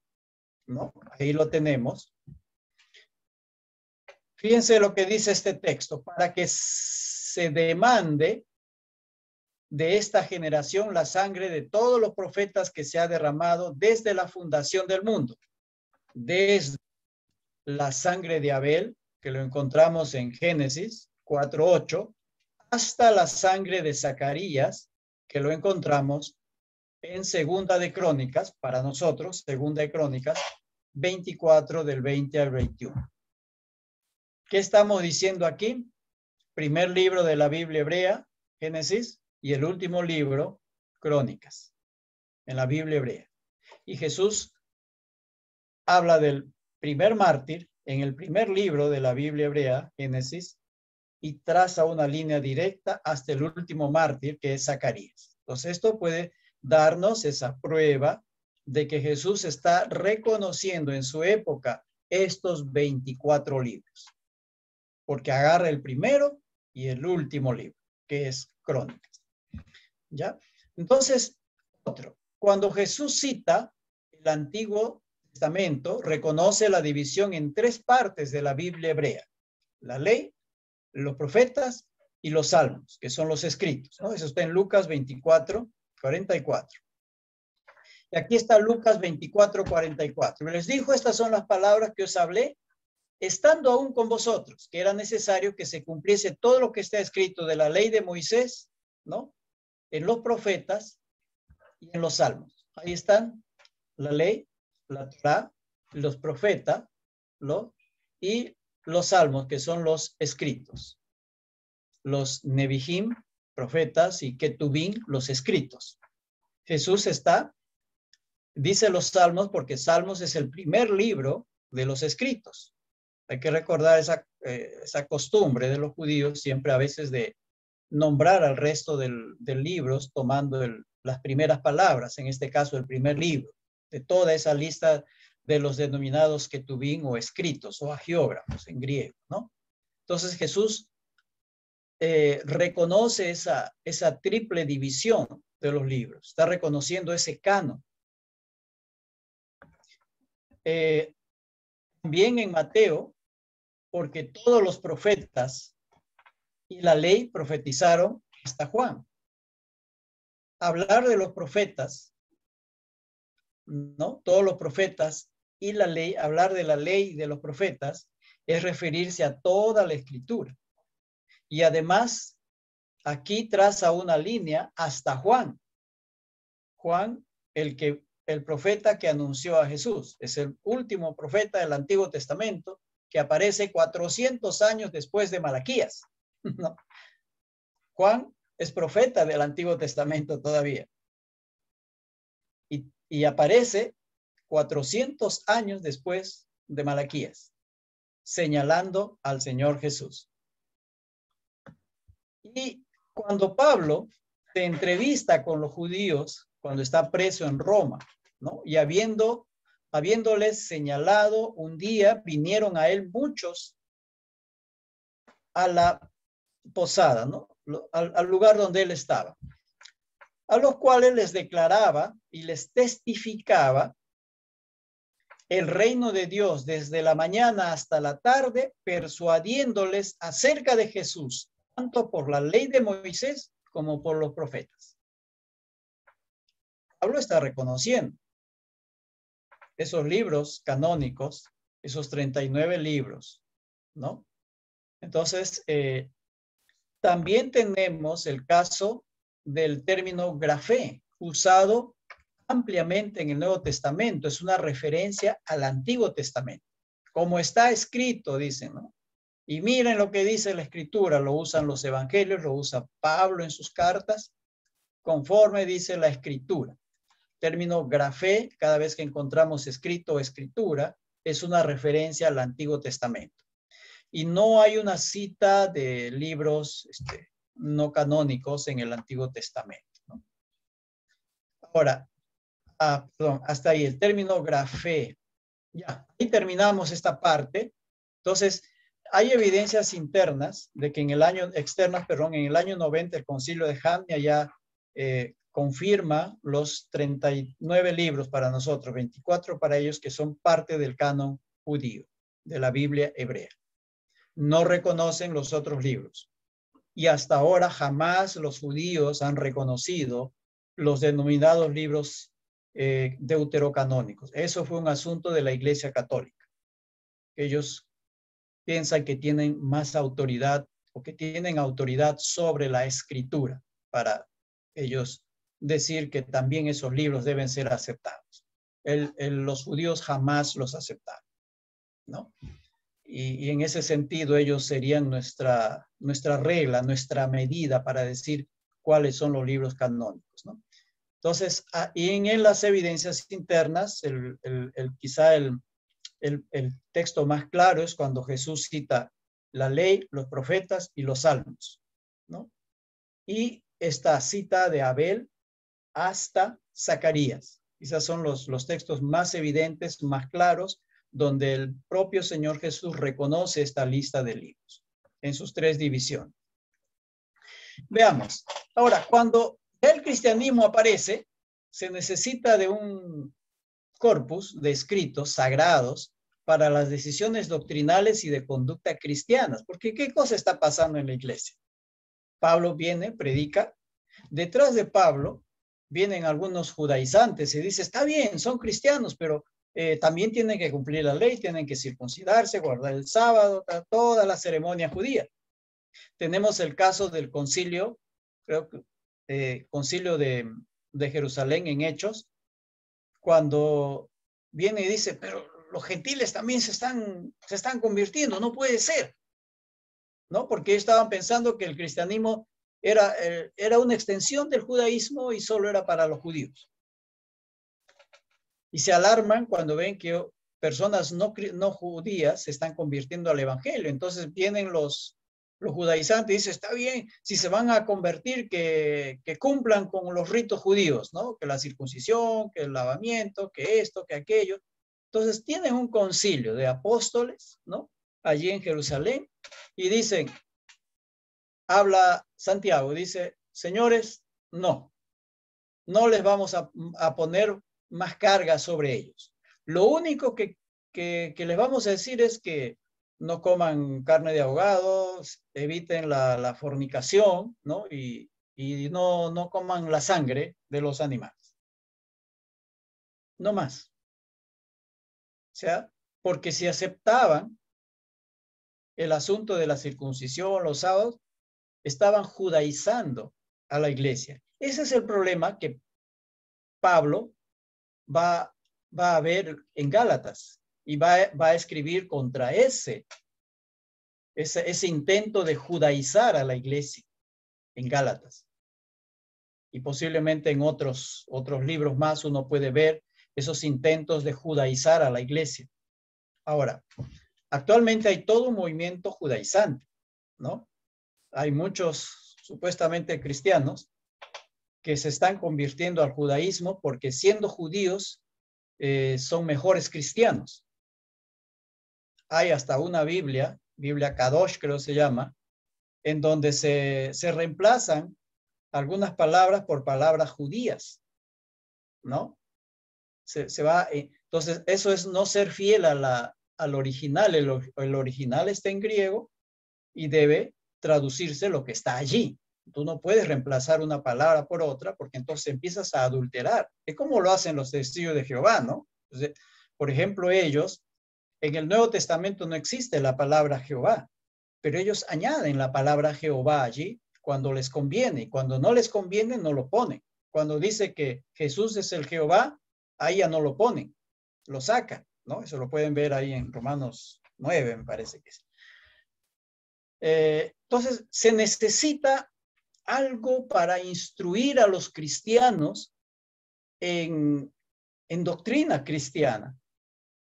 ¿no? Ahí lo tenemos. Fíjense lo que dice este texto: para que se demande de esta generación la sangre de todos los profetas que se ha derramado desde la fundación del mundo. Desde la sangre de Abel, que lo encontramos en Génesis 4:8, hasta la sangre de Zacarías, que lo encontramos en Segunda de Crónicas, para nosotros, Segunda de Crónicas 24 del 20 al 21. ¿Qué estamos diciendo aquí? Primer libro de la Biblia hebrea, Génesis, y el último libro, Crónicas, en la Biblia hebrea. Y Jesús habla del primer mártir en el primer libro de la Biblia hebrea, Génesis, y traza una línea directa hasta el último mártir, que es Zacarías. Entonces, esto puede darnos esa prueba de que Jesús está reconociendo en su época estos 24 libros, porque agarra el primero y el último libro, que es Crónicas. ¿Ya? Entonces, cuando Jesús cita el Antiguo Testamento, reconoce la división en tres partes de la Biblia hebrea: la ley, los profetas y los salmos, que son los escritos, ¿no? Eso está en Lucas 24, 44. Y aquí está Lucas 24, 44. Les dijo: estas son las palabras que os hablé, estando aún con vosotros, que era necesario que se cumpliese todo lo que está escrito de la ley de Moisés, ¿no?, en los profetas y en los salmos. Ahí están la ley, la Torá, los profetas, ¿no?, y los salmos, que son los escritos. Los Nebihim, profetas, y Ketubim, los escritos. Jesús dice los salmos porque Salmos es el primer libro de los escritos. Hay que recordar esa costumbre de los judíos siempre a veces de nombrar al resto del libros tomando las primeras palabras, en este caso el primer libro, de toda esa lista de los denominados Ketubim o escritos o agiógrafos en griego, ¿no? Entonces Jesús reconoce esa triple división de los libros, está reconociendo ese canon. También en Mateo, porque todos los profetas y la ley profetizaron hasta Juan. Hablar de los profetas, ¿no? Todos los profetas y la ley, hablar de la ley y de los profetas es referirse a toda la escritura. Y además, aquí traza una línea hasta Juan. Juan, el que el profeta que anunció a Jesús. Es el último profeta del Antiguo Testamento que aparece 400 años después de Malaquías. ¿No? Juan es profeta del Antiguo Testamento todavía. Y aparece 400 años después de Malaquías, señalando al Señor Jesús. Y cuando Pablo se entrevista con los judíos, cuando está preso en Roma, ¿no? Y habiéndoles señalado un día, vinieron a él muchos a la posada, ¿no? Al lugar donde él estaba, a los cuales les declaraba y les testificaba el reino de Dios desde la mañana hasta la tarde, persuadiéndoles acerca de Jesús, tanto por la ley de Moisés como por los profetas. Pablo está reconociendo esos libros canónicos, esos 39 libros, ¿no? Entonces, también tenemos el caso del término grafé, usado ampliamente en el Nuevo Testamento. Es una referencia al Antiguo Testamento. Como está escrito, dicen, ¿no? Y miren lo que dice la Escritura, lo usan los evangelios, lo usa Pablo en sus cartas, conforme dice la Escritura. Término grafé, cada vez que encontramos escrito o escritura, es una referencia al Antiguo Testamento. Y no hay una cita de libros no canónicos en el Antiguo Testamento, ¿no? Ahora, perdón, hasta ahí el término grafé. Ya, ahí terminamos esta parte. Entonces, hay evidencias internas de que en el año 90 el concilio de Jamnia ya confirma los 39 libros para nosotros, 24 para ellos que son parte del canon judío, de la Biblia hebrea. No reconocen los otros libros. Y hasta ahora jamás los judíos han reconocido los denominados libros deuterocanónicos. Eso fue un asunto de la Iglesia Católica. Ellos piensan que tienen más autoridad o que tienen autoridad sobre la Escritura para ellos decir que también esos libros deben ser aceptados. Los judíos jamás los aceptaron, ¿no? Y en ese sentido ellos serían nuestra regla, nuestra medida para decir cuáles son los libros canónicos, ¿no? Entonces, y en las evidencias internas, quizá el texto más claro es cuando Jesús cita la ley, los profetas y los salmos, ¿no? Y esta cita de Abel hasta Zacarías. Quizás son los textos más evidentes, más claros, donde el propio Señor Jesús reconoce esta lista de libros en sus 3 divisiones. Veamos. Ahora, cuando el cristianismo aparece, se necesita de un corpus de escritos sagrados para las decisiones doctrinales y de conducta cristianas. Porque ¿qué cosa está pasando en la iglesia? Pablo viene, predica. Detrás de Pablo vienen algunos judaizantes y dice, está bien, son cristianos, pero también tienen que cumplir la ley, tienen que circuncidarse, guardar el sábado, toda la ceremonia judía. Tenemos el caso del concilio, creo que concilio de Jerusalén en Hechos, cuando viene y dice, pero los gentiles también se están convirtiendo, no puede ser, ¿no? Porque estaban pensando que el cristianismo era una extensión del judaísmo y solo era para los judíos. Y se alarman cuando ven que personas no judías se están convirtiendo al evangelio. Entonces vienen los judaizantes y dicen, está bien, si se van a convertir, que cumplan con los ritos judíos, ¿no? Que la circuncisión, que el lavamiento, que esto, que aquello. Entonces tienen un concilio de apóstoles, ¿no? Allí en Jerusalén, y dicen, habla Santiago, dice, señores, no les vamos a poner más carga sobre ellos. Lo único que les vamos a decir es que no coman carne de ahogados, eviten la fornicación, ¿no? Y no coman la sangre de los animales. No más. O sea, porque si aceptaban el asunto de la circuncisión, los sábados, estaban judaizando a la iglesia. Ese es el problema que Pablo va a ver en Gálatas y va a escribir contra ese intento de judaizar a la iglesia en Gálatas. Y posiblemente en otros libros más uno puede ver esos intentos de judaizar a la iglesia. Ahora, actualmente hay todo un movimiento judaizante, ¿no? Hay muchos supuestamente cristianos que se están convirtiendo al judaísmo porque siendo judíos son mejores cristianos. Hay hasta una Biblia Kadosh creo se llama, en donde se reemplazan algunas palabras por palabras judías, ¿no? Entonces, eso es no ser fiel al original. El original está en griego y debe traducirse lo que está allí. Tú no puedes reemplazar una palabra por otra porque entonces empiezas a adulterar. Es como lo hacen los testigos de Jehová, ¿no? Entonces, por ejemplo, ellos, en el Nuevo Testamento no existe la palabra Jehová, pero ellos añaden la palabra Jehová allí cuando les conviene, y cuando no les conviene no lo ponen. Cuando dice que Jesús es el Jehová, ahí ya no lo ponen, lo sacan, ¿no? Eso lo pueden ver ahí en Romanos 9, me parece que es. Entonces, se necesita algo para instruir a los cristianos en doctrina cristiana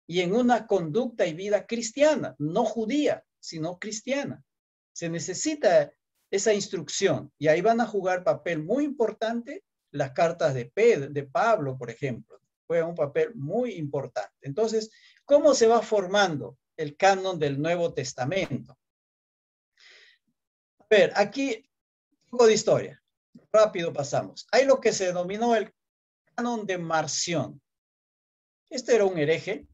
y en una conducta y vida cristiana, no judía, sino cristiana. Se necesita esa instrucción y ahí van a jugar papel muy importante las cartas de Pablo, por ejemplo. Juegan un papel muy importante. Entonces, ¿cómo se va formando el canon del Nuevo Testamento? A ver, aquí un poco de historia. Rápido pasamos. Hay lo que se denominó el canon de Marción. Este era un hereje,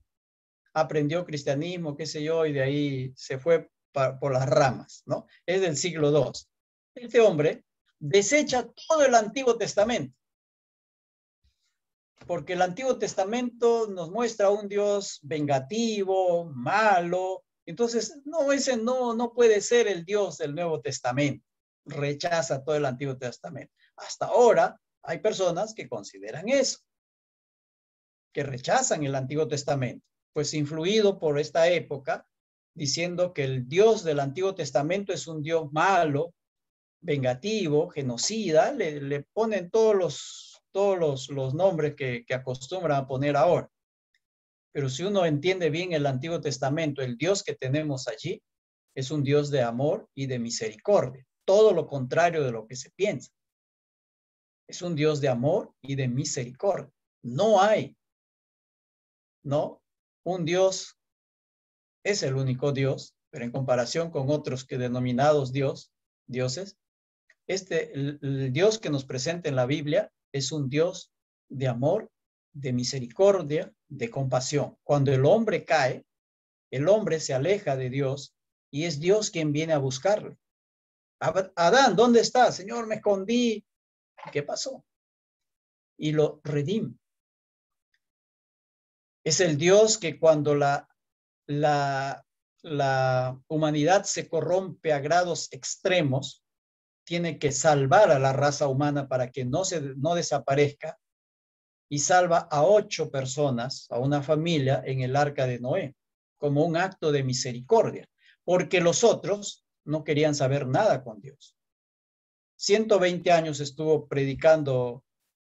aprendió cristianismo, qué sé yo, y de ahí se fue por las ramas, ¿no? Es del siglo II. Este hombre desecha todo el Antiguo Testamento, porque el Antiguo Testamento nos muestra un Dios vengativo, malo. Entonces, no, ese no puede ser el Dios del Nuevo Testamento. Rechaza todo el Antiguo Testamento. Hasta ahora hay personas que consideran eso, que rechazan el Antiguo Testamento, pues influido por esta época, diciendo que el Dios del Antiguo Testamento es un Dios malo, vengativo, genocida, le ponen todos los nombres que acostumbran a poner ahora. Pero si uno entiende bien el Antiguo Testamento, el Dios que tenemos allí es un Dios de amor y de misericordia, todo lo contrario de lo que se piensa. Es un Dios de amor y de misericordia. No hay, ¿no? Un Dios es el único Dios, pero en comparación con otros que denominados dioses, el Dios que nos presenta en la Biblia es un Dios de amor, de misericordia, de compasión. Cuando el hombre cae, el hombre se aleja de Dios y es Dios quien viene a buscarlo. Adán, ¿dónde estás? Señor, me escondí. ¿Qué pasó? Y lo redime. Es el Dios que cuando la humanidad se corrompe a grados extremos, tiene que salvar a la raza humana para que no desaparezca, y salva a 8 personas, a una familia en el arca de Noé, como un acto de misericordia, porque los otros no querían saber nada con Dios. 120 años estuvo predicando,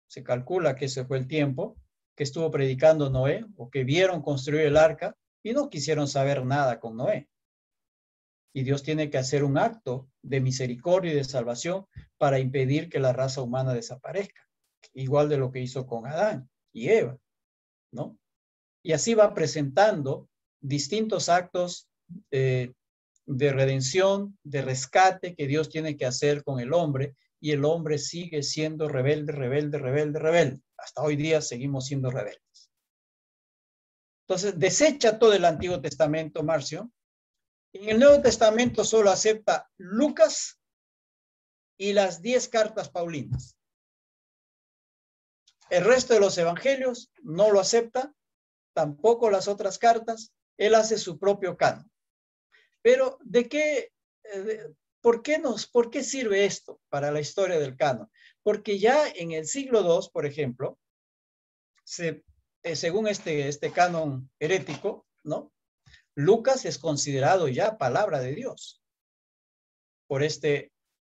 se calcula que ese fue el tiempo que estuvo predicando Noé, o que vieron construir el arca, y no quisieron saber nada con Noé. Y Dios tiene que hacer un acto de misericordia y de salvación para impedir que la raza humana desaparezca, igual de lo que hizo con Adán y Eva, ¿no? Y así va presentando distintos actos de redención, de rescate que Dios tiene que hacer con el hombre, y el hombre sigue siendo rebelde, rebelde, rebelde, rebelde. Hasta hoy día seguimos siendo rebeldes. Entonces, desecha todo el Antiguo Testamento, Marcio. En el Nuevo Testamento solo acepta Lucas y las 10 cartas paulinas. El resto de los evangelios no lo acepta, tampoco las otras cartas. Él hace su propio canon. Pero, ¿por qué sirve esto para la historia del canon? Porque ya en el siglo II, por ejemplo, se según este canon herético, ¿no? Lucas es considerado ya palabra de Dios por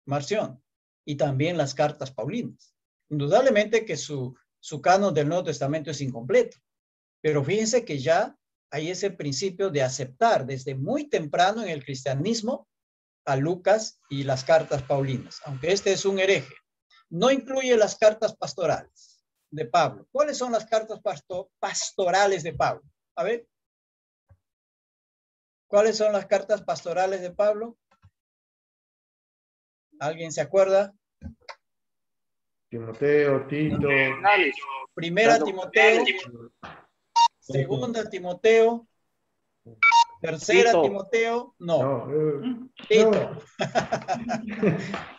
Marción, y también las cartas paulinas. Indudablemente que su canon del Nuevo Testamento es incompleto, pero fíjense que ya hay ese principio de aceptar desde muy temprano en el cristianismo a Lucas y las cartas paulinas, aunque este es un hereje. No incluye las cartas pastorales de Pablo. ¿Cuáles son las cartas pastorales de Pablo? A ver. ¿Cuáles son las cartas pastorales de Pablo? ¿Alguien se acuerda? Timoteo, Tito. Primera Timoteo, segunda Timoteo, tercera Tito. Timoteo, no. Tito. No.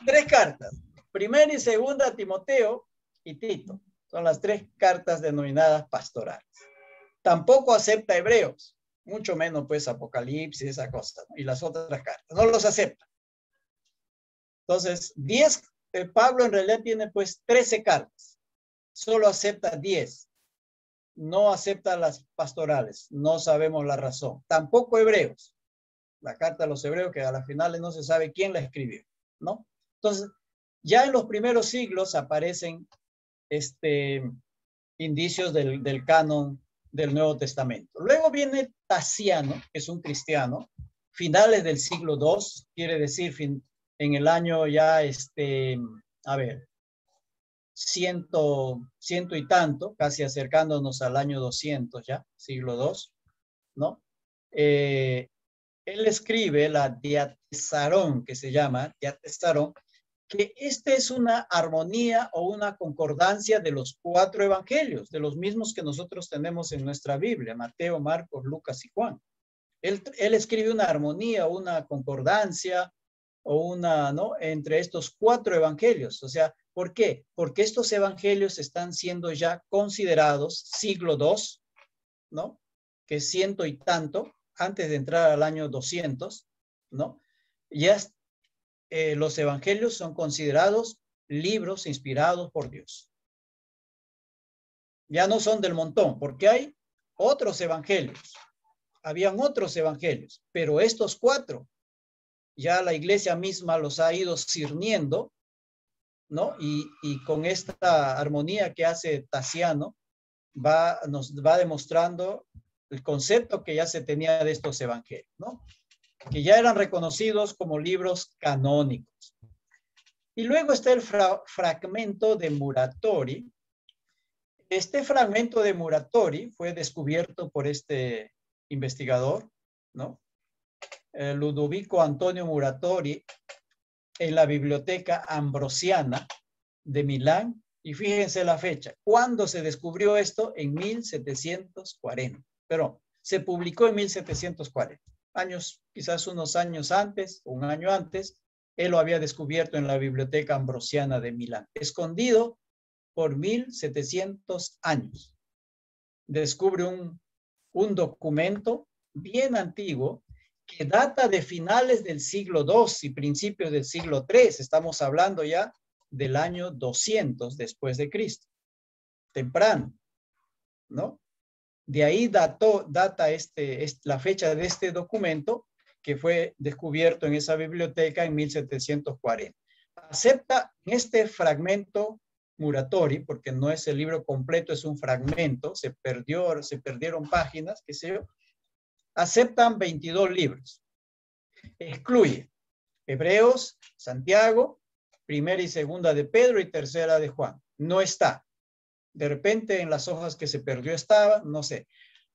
3 cartas. Primera y segunda Timoteo y Tito. Son las 3 cartas denominadas pastorales. Tampoco acepta Hebreos, mucho menos pues Apocalipsis, esa cosa, ¿no? Y las otras cartas. No los acepta. Entonces, Pablo en realidad tiene pues 13 cartas. Solo acepta 10. No acepta las pastorales. No sabemos la razón. Tampoco Hebreos. La carta a los hebreos, que a las finales no se sabe quién la escribió, ¿no? Entonces, ya en los primeros siglos aparecen indicios del canon del Nuevo Testamento. Luego viene Tasiano, que es un cristiano, finales del siglo II, quiere decir en el año ya, ciento y tanto, casi acercándonos al año 200 ya, siglo II, ¿no? Él escribe la Diatesarón, que se llama Diatesarón, que es una armonía o una concordancia de los 4 evangelios, de los mismos que nosotros tenemos en nuestra Biblia, Mateo, Marcos, Lucas y Juan. Él escribe una armonía, una concordancia o ¿no? Entre estos 4 evangelios. O sea, ¿por qué? Porque estos evangelios están siendo ya considerados siglo II, ¿no? Que es 100 y tanto, antes de entrar al año 200, ¿no? Ya los evangelios son considerados libros inspirados por Dios. Ya no son del montón, porque hay otros evangelios. Habían otros evangelios, pero estos 4 ya la iglesia misma los ha ido cirniendo, ¿no? Y con esta armonía que hace Tasiano, nos va demostrando el concepto que ya se tenía de estos evangelios, ¿no? Que ya eran reconocidos como libros canónicos. Y luego está el fragmento de Muratori. Este fragmento de Muratori fue descubierto por este investigador, ¿no? Ludovico Antonio Muratori, en la Biblioteca Ambrosiana de Milán. Y fíjense la fecha. ¿Cuándo se descubrió esto? En 1740. Pero se publicó en 1740. Quizás unos años antes, un año antes, él lo había descubierto en la Biblioteca Ambrosiana de Milán, escondido por 1700 años. Descubre un documento bien antiguo que data de finales del siglo II y principios del siglo III. Estamos hablando ya del año 200 después de Cristo. Temprano, ¿no? De ahí data la fecha de este documento que fue descubierto en esa biblioteca en 1740. Acepta en este fragmento Muratori, porque no es el libro completo, es un fragmento, se perdieron páginas, qué sé yo. Aceptan 22 libros. Excluye Hebreos, Santiago, primera y segunda de Pedro y tercera de Juan. No está. De repente en las hojas que se perdió estaba, no sé.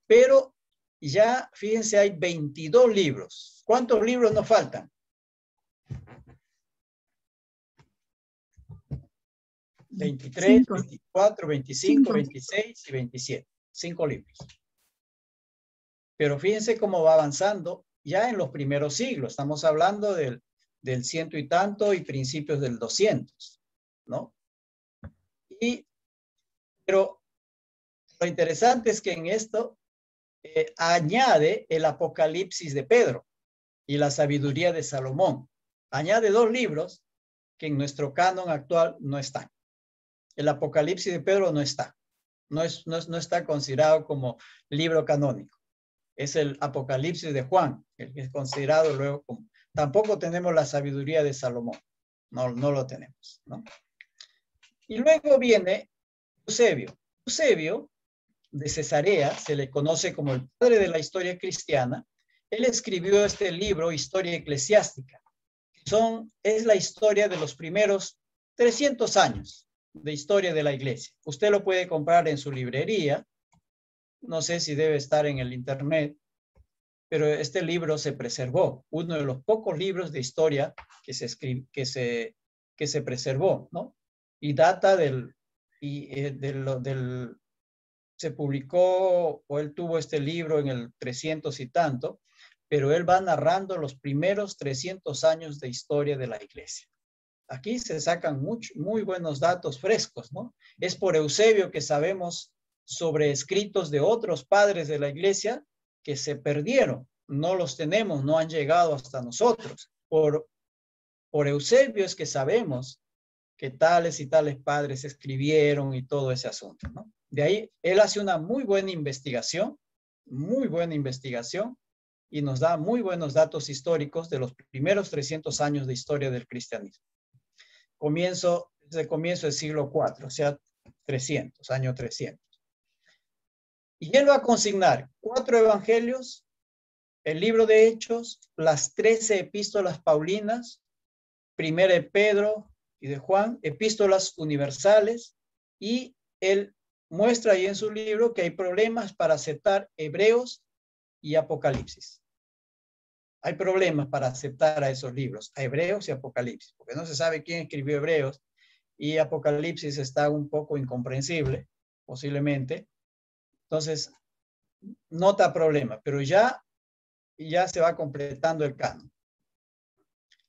Pero ya, fíjense, hay 22 libros. ¿Cuántos libros nos faltan? 23, 24, 25, 26 y 27. 5 libros. Pero fíjense cómo va avanzando ya en los primeros siglos. Estamos hablando del 100 y tanto y principios del 200, ¿no? Pero lo interesante es que en esto añade el Apocalipsis de Pedro y la sabiduría de Salomón. Añade 2 libros que en nuestro canon actual no están. El Apocalipsis de Pedro no está, No está considerado como libro canónico. Es el Apocalipsis de Juan, el que es considerado luego como... Tampoco tenemos la sabiduría de Salomón. No lo tenemos, ¿no? Y luego viene Eusebio. Eusebio de Cesarea, se le conoce como el padre de la historia cristiana. Él escribió este libro, Historia Eclesiástica. Es la historia de los primeros 300 años de historia de la iglesia. Usted lo puede comprar en su librería. No sé si debe estar en el internet, pero este libro se preservó. Uno de los pocos libros de historia que se preservó, ¿no? Y data se publicó, o él tuvo este libro en el 300 y tanto, pero él va narrando los primeros 300 años de historia de la iglesia. Aquí se sacan muy buenos datos frescos, ¿no? Es por Eusebio que sabemos sobre escritos de otros padres de la iglesia que se perdieron. No los tenemos, no han llegado hasta nosotros. Por Eusebio es que sabemos que tales y tales padres escribieron y todo ese asunto, ¿no? De ahí, él hace una muy buena investigación, y nos da muy buenos datos históricos de los primeros 300 años de historia del cristianismo. Desde el comienzo del siglo IV, o sea, año 300. Y él va a consignar 4 evangelios, el libro de Hechos, las 13 epístolas paulinas, primera de Pedro y de Juan, epístolas universales, y él muestra ahí en su libro que hay problemas para aceptar Hebreos y Apocalipsis. Hay problemas para aceptar a esos libros, a Hebreos y Apocalipsis, porque no se sabe quién escribió Hebreos, y Apocalipsis está un poco incomprensible, posiblemente. Entonces, nota problema, pero ya se va completando el canon.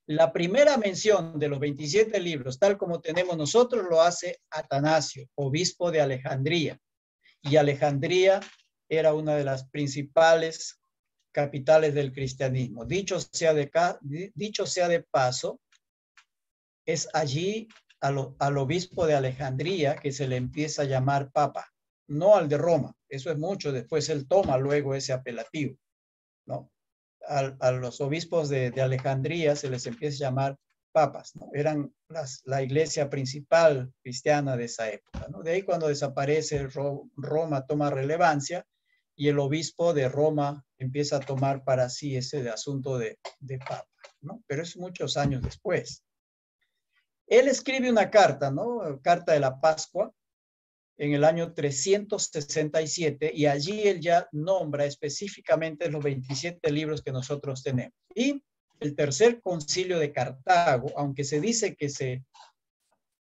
La primera mención de los 27 libros, tal como tenemos nosotros, lo hace Atanasio, obispo de Alejandría. Y Alejandría era una de las principales capitales del cristianismo. Dicho sea de paso, es allí al obispo de Alejandría que se le empieza a llamar papa, no al de Roma. Eso es mucho, después él toma luego ese apelativo, ¿no? A los obispos de Alejandría se les empieza a llamar papas, ¿no? Eran la iglesia principal cristiana de esa época, ¿no? De ahí cuando desaparece Roma toma relevancia y el obispo de Roma empieza a tomar para sí ese asunto de papa, ¿no? Pero es muchos años después. Él escribe una carta, ¿no? Carta de la Pascua, en el año 367, y allí él ya nombra específicamente los 27 libros que nosotros tenemos. Y el tercer concilio de Cartago, aunque se dice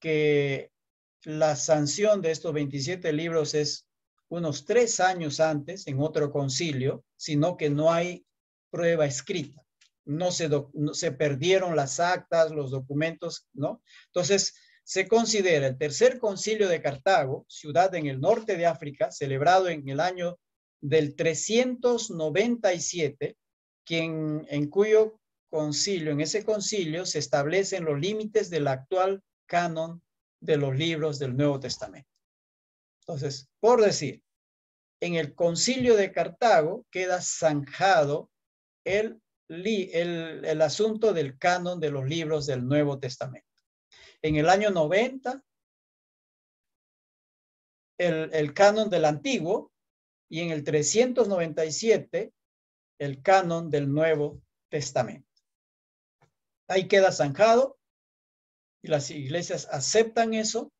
que la sanción de estos 27 libros es unos 3 años antes, en otro concilio, sino que no hay prueba escrita. No se perdieron las actas, los documentos, ¿no? Entonces, se considera el tercer concilio de Cartago, ciudad en el norte de África, celebrado en el año del 397, en ese concilio se establecen los límites del actual canon de los libros del Nuevo Testamento. Entonces, por decir, en el concilio de Cartago queda zanjado el asunto del canon de los libros del Nuevo Testamento. En el año 90, el canon del Antiguo, y en el 397, el canon del Nuevo Testamento. Ahí queda zanjado y las iglesias aceptan eso.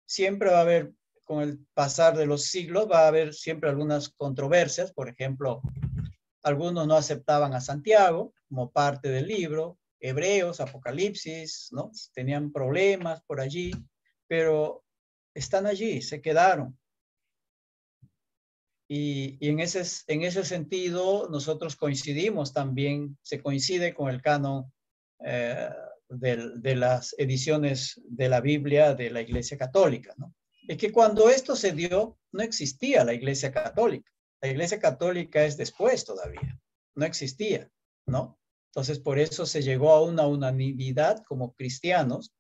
Siempre va a haber, con el pasar de los siglos, va a haber siempre algunas controversias. Por ejemplo, algunos no aceptaban a Santiago como parte del libro, Hebreos, Apocalipsis, ¿no? Tenían problemas por allí, pero están allí, se quedaron. Y en ese sentido, nosotros coincidimos también, se coincide con el canon de las ediciones de la Biblia de la Iglesia Católica, ¿no? Es que cuando esto se dio, no existía la Iglesia Católica. La Iglesia Católica es después todavía, no existía, ¿no? Entonces, por eso se llegó a una unanimidad como cristianos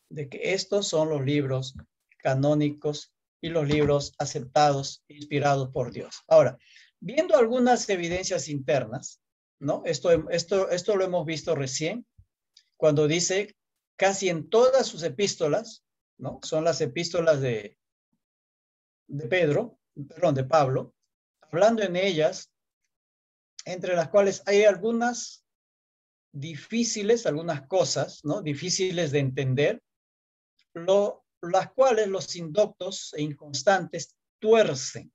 de que estos son los libros canónicos y los libros aceptados, inspirados por Dios. Ahora, viendo algunas evidencias internas, ¿no? Esto lo hemos visto recién, cuando dice casi en todas sus epístolas, ¿no? Son las epístolas de Pablo, hablando en ellas, entre las cuales hay algunas difíciles, algunas cosas, ¿no? Difíciles de entender, las cuales los indoctos e inconstantes tuercen,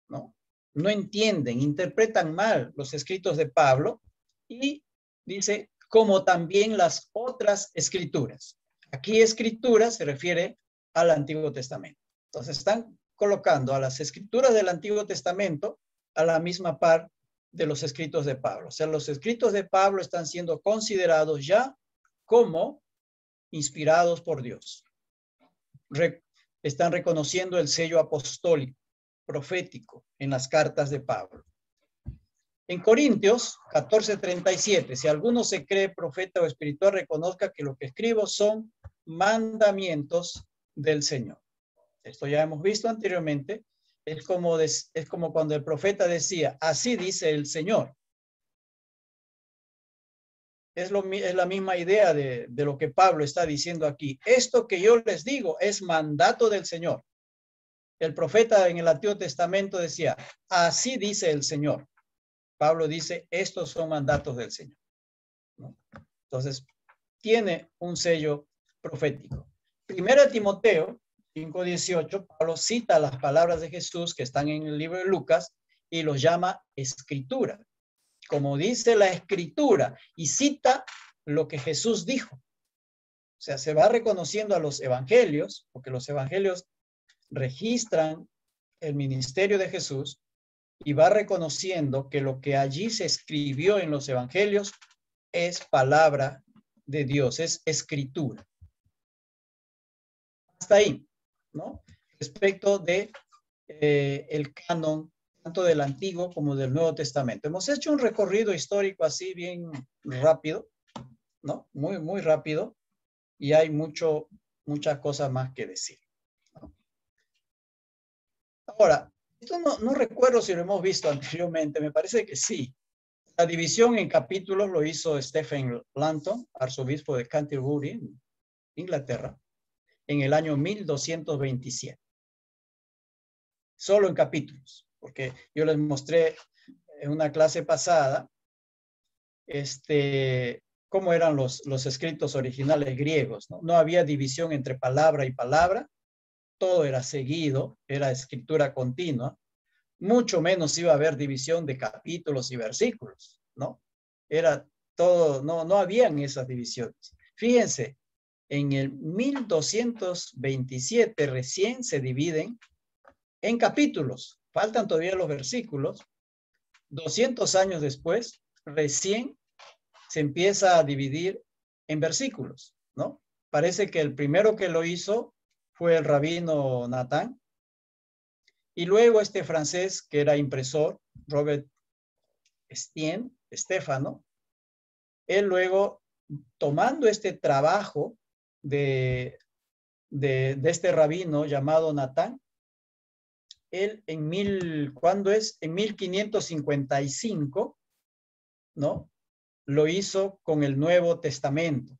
¿no? No entienden, interpretan mal los escritos de Pablo y dice, como también las otras escrituras. Aquí escritura se refiere al Antiguo Testamento. Entonces están colocando a las escrituras del Antiguo Testamento a la misma par de los escritos de Pablo. O sea, los escritos de Pablo están siendo considerados ya como inspirados por Dios. Están reconociendo el sello apostólico, profético en las cartas de Pablo. En Corintios 14:37, si alguno se cree profeta o espiritual, reconozca que lo que escribo son mandamientos del Señor. Esto ya hemos visto anteriormente. Es como cuando el profeta decía, así dice el Señor. Es la misma idea de lo que Pablo está diciendo aquí. Esto que yo les digo es mandato del Señor. El profeta en el Antiguo Testamento decía, así dice el Señor. Pablo dice, estos son mandatos del Señor, ¿no? Entonces, tiene un sello profético. Primera Timoteo 5:18, Pablo cita las palabras de Jesús que están en el libro de Lucas y los llama escritura. Como dice la escritura, y cita lo que Jesús dijo. O sea, se va reconociendo a los evangelios, porque los evangelios registran el ministerio de Jesús, y va reconociendo que lo que allí se escribió en los evangelios es palabra de Dios, es escritura. Hasta ahí, ¿no? Respecto de el canon, tanto del Antiguo como del Nuevo Testamento. Hemos hecho un recorrido histórico así bien rápido, ¿no? Muy, muy rápido, y hay muchas cosas más que decir, ¿no? Ahora, esto no recuerdo si lo hemos visto anteriormente, me parece que sí. La división en capítulos lo hizo Stephen Langton, arzobispo de Canterbury, Inglaterra, en el año 1227. Solo en capítulos, porque yo les mostré en una clase pasada cómo eran los escritos originales griegos, ¿no? No había división entre palabra y palabra, todo era seguido, era escritura continua. Mucho menos iba a haber división de capítulos y versículos, ¿no? Era todo, no habían esas divisiones. Fíjense, en el 1227 recién se dividen en capítulos. Faltan todavía los versículos. 200 años después, recién se empieza a dividir en versículos, ¿no? Parece que el primero que lo hizo fue el rabino Natán. Y luego este francés que era impresor, Robert Stefano, él luego, tomando este trabajo de este rabino llamado Natán, él ¿cuándo es? En 1555, ¿no? Lo hizo con el Nuevo Testamento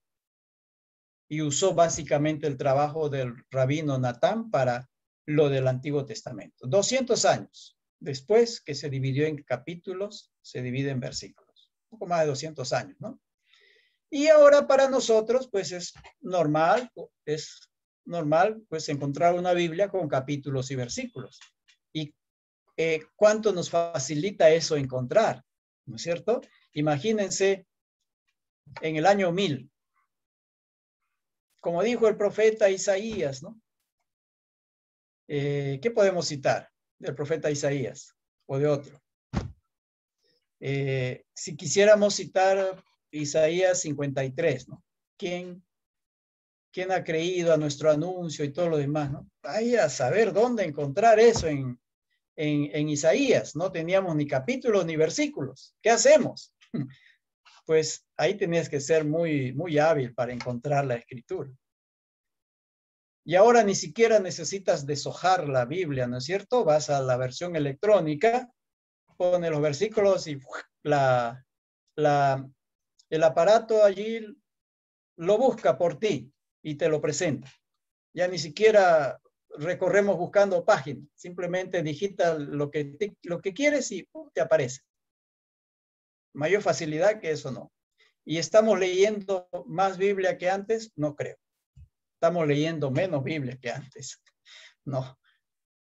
y usó básicamente el trabajo del rabino Natán para lo del Antiguo Testamento. 200 años después que se dividió en capítulos, se divide en versículos. Un poco más de 200 años, ¿no? Y ahora para nosotros, pues es normal pues encontrar una Biblia con capítulos y versículos. ¿Y cuánto nos facilita eso encontrar? ¿No es cierto? Imagínense en el año 1000, como dijo el profeta Isaías, ¿no? ¿Qué podemos citar del profeta Isaías o de otro? Si quisiéramos citar Isaías 53, ¿no? ¿Quién ha creído a nuestro anuncio y todo lo demás, ¿no? Vaya a saber dónde encontrar eso en Isaías. No teníamos ni capítulos ni versículos. ¿Qué hacemos? Pues ahí tenías que ser muy, muy hábil para encontrar la escritura. Y ahora ni siquiera necesitas deshojar la Biblia, ¿no es cierto? Vas a la versión electrónica, pone los versículos y el aparato allí lo busca por ti y te lo presenta. Ya ni siquiera recorremos buscando páginas, simplemente digita lo que quieres y te aparece. Mayor facilidad que eso no. ¿Y estamos leyendo más Biblia que antes? No creo. Estamos leyendo menos Biblia que antes. No.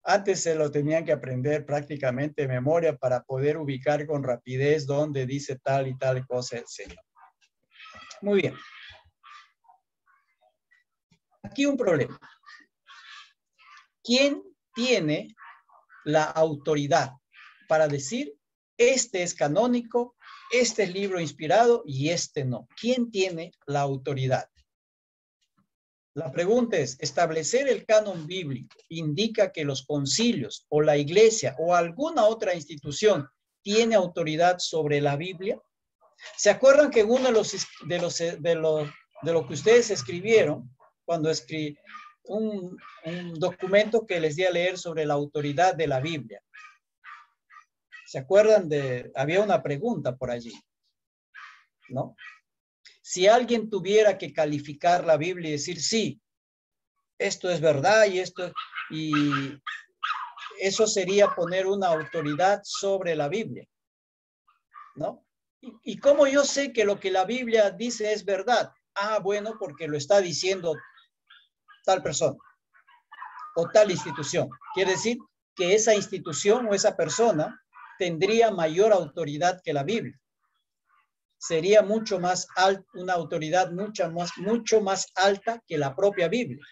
Antes se lo tenían que aprender prácticamente de memoria para poder ubicar con rapidez dónde dice tal y tal cosa el Señor. Muy bien. Aquí un problema. ¿Quién tiene la autoridad para decir, este es canónico, este es libro inspirado y este no? ¿Quién tiene la autoridad? La pregunta es, ¿establecer el canon bíblico indica que los concilios o la iglesia o alguna otra institución tiene autoridad sobre la Biblia? ¿Se acuerdan que uno de lo que ustedes escribieron, cuando escribí un documento que les di a leer sobre la autoridad de la Biblia? ¿Se acuerdan había una pregunta por allí, ¿no? Si alguien tuviera que calificar la Biblia y decir, sí, esto es verdad y eso sería poner una autoridad sobre la Biblia, ¿no? ¿Y cómo yo sé que lo que la Biblia dice es verdad? Ah, bueno, porque lo está diciendo tal persona o tal institución. Quiere decir que esa institución o esa persona tendría mayor autoridad que la Biblia. Sería mucho más alta, una autoridad mucho más alta que la propia Biblia,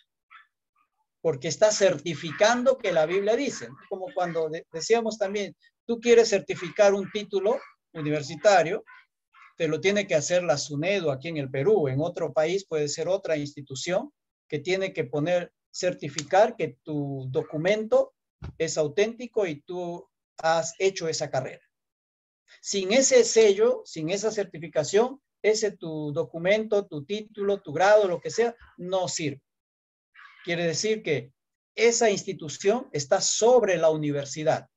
porque está certificando que la Biblia dice. Como cuando decíamos también, tú quieres certificar un título universitario, te lo tiene que hacer la SUNEDO aquí en el Perú. En otro país puede ser otra institución que tiene que certificar que tu documento es auténtico y tú has hecho esa carrera. Sin ese sello, sin esa certificación, tu documento, tu título, tu grado, lo que sea, no sirve. Quiere decir que esa institución está sobre la universidad.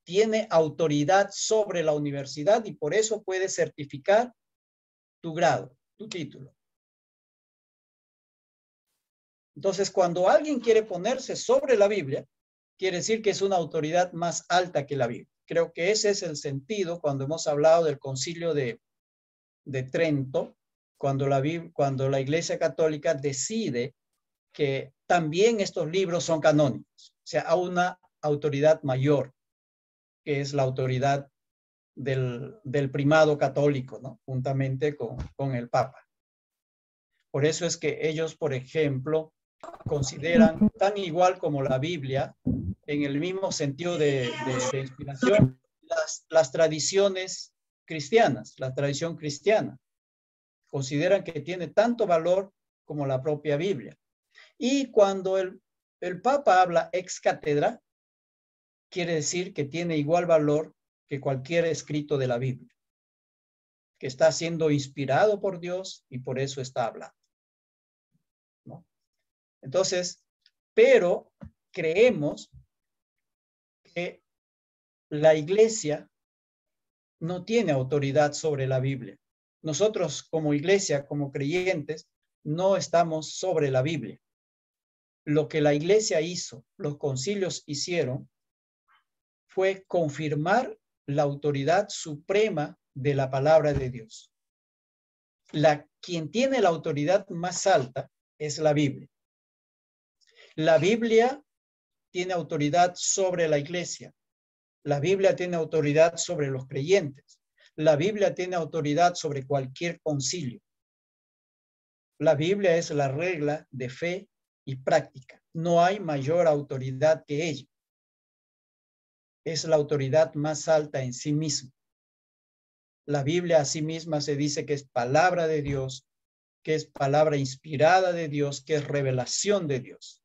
Tiene autoridad sobre la universidad y por eso puede certificar tu grado, tu título. Entonces, cuando alguien quiere ponerse sobre la Biblia, quiere decir que es una autoridad más alta que la Biblia. Creo que ese es el sentido cuando hemos hablado del Concilio de Trento, cuando la Iglesia Católica decide que también estos libros son canónicos, o sea, a una autoridad mayor, que es la autoridad del primado católico, ¿no? Juntamente con el Papa. Por eso es que ellos, por ejemplo, consideran tan igual como la Biblia, en el mismo sentido de inspiración, las tradiciones cristianas, la tradición cristiana. Consideran que tiene tanto valor como la propia Biblia. Y cuando el Papa habla ex cátedra, quiere decir que tiene igual valor que cualquier escrito de la Biblia, que está siendo inspirado por Dios y por eso está hablando, ¿no? Entonces, pero creemos que la iglesia no tiene autoridad sobre la Biblia. Nosotros como iglesia, como creyentes, no estamos sobre la Biblia. Lo que la iglesia hizo, los concilios hicieron, fue confirmar la autoridad suprema de la palabra de Dios. Quien tiene la autoridad más alta es la Biblia. La Biblia tiene autoridad sobre la iglesia. La Biblia tiene autoridad sobre los creyentes. La Biblia tiene autoridad sobre cualquier concilio. La Biblia es la regla de fe y práctica. No hay mayor autoridad que ella. Es la autoridad más alta en sí misma. La Biblia a sí misma se dice que es palabra de Dios, que es palabra inspirada de Dios, que es revelación de Dios.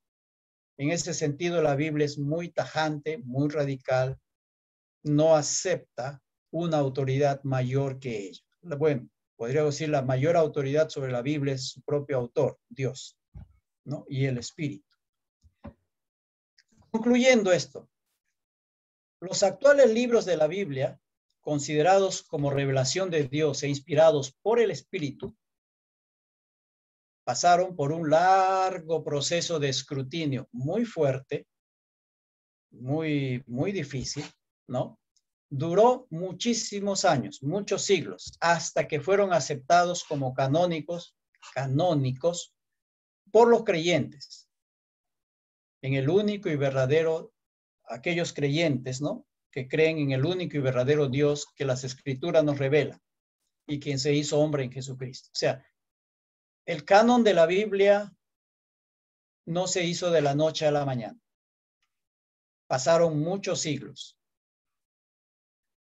En ese sentido, la Biblia es muy tajante, muy radical, no acepta una autoridad mayor que ella. Bueno, podría decir la mayor autoridad sobre la Biblia es su propio autor, Dios. ¿no? Y el Espíritu. Concluyendo esto, los actuales libros de la Biblia, considerados como revelación de Dios e inspirados por el Espíritu, pasaron por un largo proceso de escrutinio muy fuerte, muy difícil, ¿no? Duró muchísimos años, muchos siglos, hasta que fueron aceptados como canónicos por los creyentes en el único y verdadero, aquellos creyentes, ¿no? Que creen en el único y verdadero Dios que las Escrituras nos revelan y quien se hizo hombre en Jesucristo. O sea, el canon de la Biblia no se hizo de la noche a la mañana. Pasaron muchos siglos,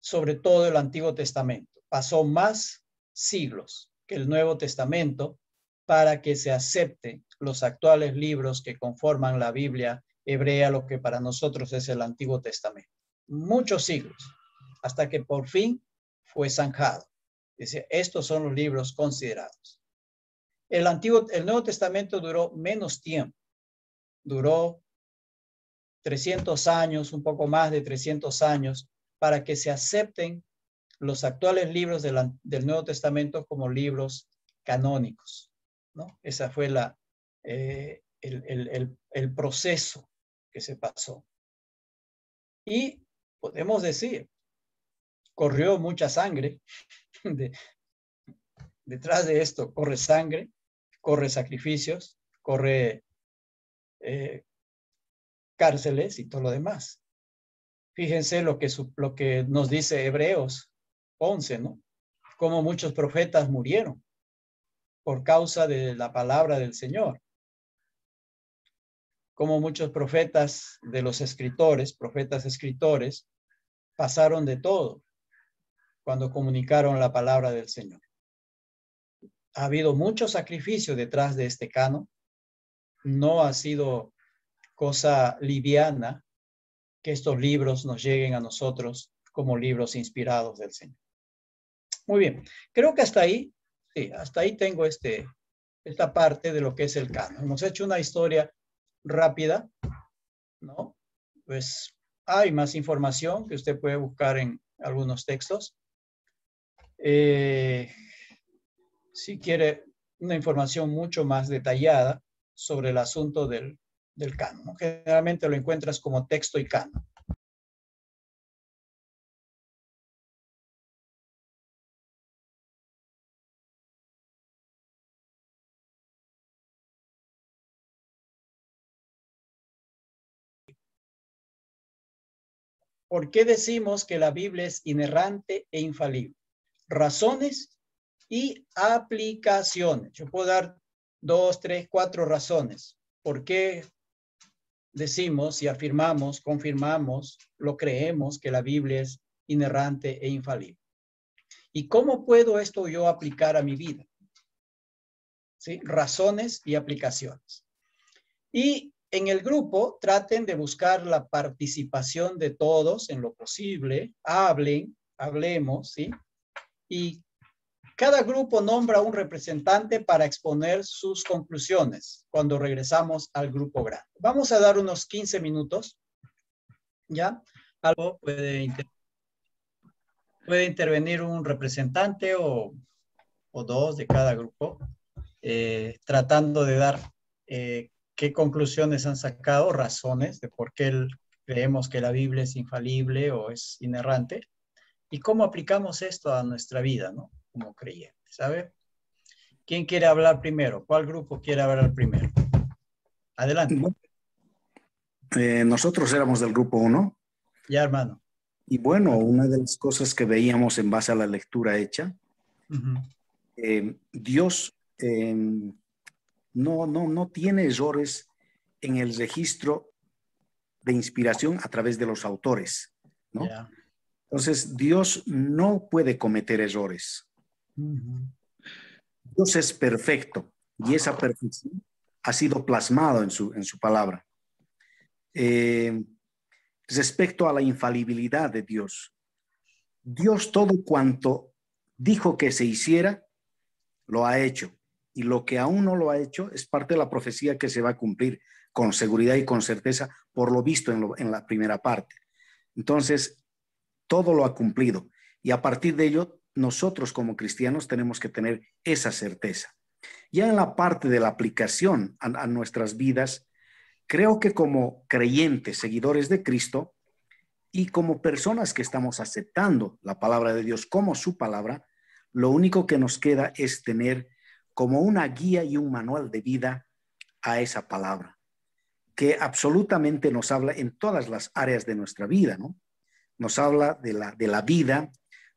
sobre todo el Antiguo Testamento. Pasó más siglos que el Nuevo Testamento para que se acepten los actuales libros que conforman la Biblia hebrea, lo que para nosotros es el Antiguo Testamento. Muchos siglos, hasta que por fin fue zanjado. Dice, estos son los libros considerados. El Nuevo Testamento duró menos tiempo. Duró 300 años, un poco más de 300 años, para que se acepten los actuales libros del Nuevo Testamento como libros canónicos, ¿no? Esa fue el proceso que se pasó. Y podemos decir, corrió mucha sangre. Detrás de esto corre sangre, corre sacrificios, corre cárceles y todo lo demás. Fíjense lo que nos dice Hebreos 11, ¿no? Cómo muchos profetas murieron por causa de la palabra del Señor. Como muchos profetas de los profetas escritores, pasaron de todo cuando comunicaron la palabra del Señor. Ha habido mucho sacrificio detrás de este canon. No ha sido cosa liviana que estos libros nos lleguen a nosotros como libros inspirados del Señor. Muy bien, creo que hasta ahí tengo esta parte de lo que es el canon. Hemos hecho una historia rápida, ¿no? Pues hay más información que usted puede buscar en algunos textos. Si quiere una información mucho más detallada sobre el asunto del canon, ¿no? Generalmente lo encuentras como texto y canon. ¿Por qué decimos que la Biblia es inerrante e infalible? Razones y aplicaciones. Yo puedo dar 2, 3, 4 razones. ¿Por qué decimos y afirmamos, confirmamos, lo creemos que la Biblia es inerrante e infalible? ¿Y cómo puedo esto yo aplicar a mi vida? ¿Sí? Razones y aplicaciones. Y en el grupo traten de buscar la participación de todos en lo posible. Hablemos, ¿sí? Y cada grupo nombra un representante para exponer sus conclusiones cuando regresamos al grupo grande. Vamos a dar unos 15 minutos, ¿ya? Algo puede intervenir un representante o dos de cada grupo, tratando de dar qué conclusiones han sacado, razones de por qué creemos que la Biblia es infalible o es inerrante, y cómo aplicamos esto a nuestra vida, ¿no? Como creyentes, ¿sabe? ¿Quién quiere hablar primero? ¿Cuál grupo quiere hablar primero? Adelante. Nosotros éramos del grupo 1. Ya, hermano. Y bueno, una de las cosas que veíamos en base a la lectura hecha, Dios no tiene errores en el registro de inspiración a través de los autores, ¿no? Yeah. Entonces, Dios no puede cometer errores. Dios es perfecto y esa perfección ha sido plasmado en su palabra. Respecto a la infalibilidad de Dios, Dios todo cuanto dijo que se hiciera, lo ha hecho. y lo que aún no lo ha hecho es parte de la profecía que se va a cumplir con seguridad y con certeza, por lo visto en la primera parte. Entonces, todo lo ha cumplido. Y a partir de ello, nosotros como cristianos tenemos que tener esa certeza. Ya en la parte de la aplicación a nuestras vidas, creo que como creyentes, seguidores de Cristo, y como personas que estamos aceptando la palabra de Dios como su palabra, lo único que nos queda es tener como una guía y un manual de vida a esa palabra, que absolutamente nos habla en todas las áreas de nuestra vida, ¿no? Nos habla de la vida,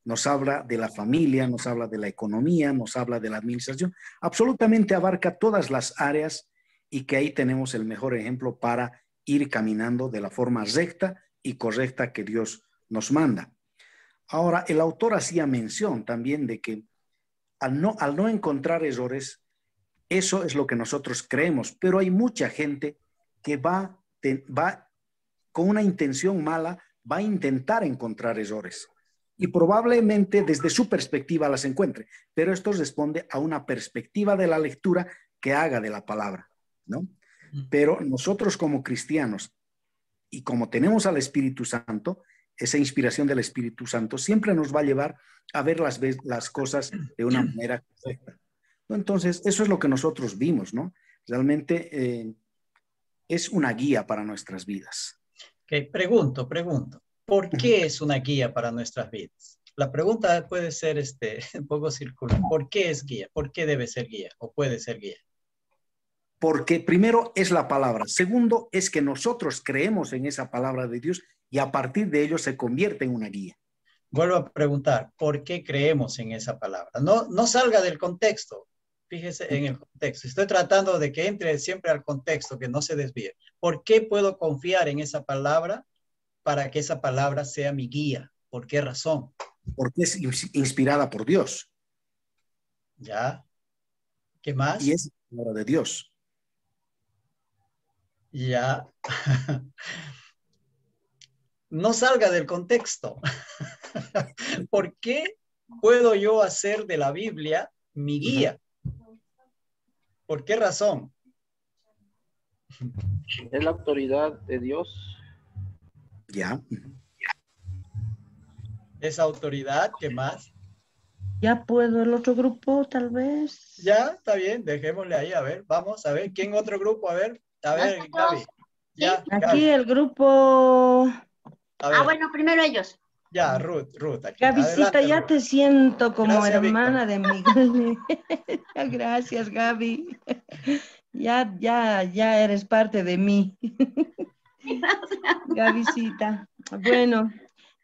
nos habla de la familia, nos habla de la economía, nos habla de la administración, absolutamente abarca todas las áreas y que ahí tenemos el mejor ejemplo para ir caminando de la forma recta y correcta que Dios nos manda. Ahora, el autor hacía mención también de que al no encontrar errores, eso es lo que nosotros creemos, pero hay mucha gente que va con una intención mala, va a intentar encontrar errores y probablemente desde su perspectiva las encuentre, pero esto responde a una perspectiva de la lectura que haga de la palabra, ¿no? Pero nosotros como cristianos y como tenemos al Espíritu Santo, esa inspiración del Espíritu Santo siempre nos va a llevar a ver las cosas de una manera correcta. Entonces, eso es lo que nosotros vimos, ¿no? Realmente es una guía para nuestras vidas. Ok, pregunto, ¿por qué es una guía para nuestras vidas? La pregunta puede ser un poco circular. ¿Por qué es guía? ¿Por qué debe ser guía o puede ser guía? Porque primero es la palabra. Segundo es que nosotros creemos en esa palabra de Dios y a partir de ello se convierte en una guía. Vuelvo a preguntar, ¿por qué creemos en esa palabra? No salga del contexto. Fíjese en el contexto. Estoy tratando de que entre siempre al contexto, que no se desvíe. ¿Por qué puedo confiar en esa palabra para que esa palabra sea mi guía? ¿Por qué razón? Porque es inspirada por Dios. ¿Ya? ¿Qué más? Y es la palabra de Dios. Ya. No salga del contexto. ¿Por qué puedo yo hacer de la Biblia mi guía? ¿Por qué razón? Es la autoridad de Dios. Ya. Esa autoridad, ¿qué más? Ya puedo el otro grupo, tal vez. Ya, está bien, dejémosle ahí, a ver, vamos a ver, ¿quién otro grupo? A ver, Gaby. Ya, Aquí Gaby. el grupo. Bueno, primero ellos. Ya, Ruth. Aquí. Gabycita, ya te siento como Gracias, hermana de Miguel. Gracias, Gaby. Ya eres parte de mí. Gabycita. Bueno,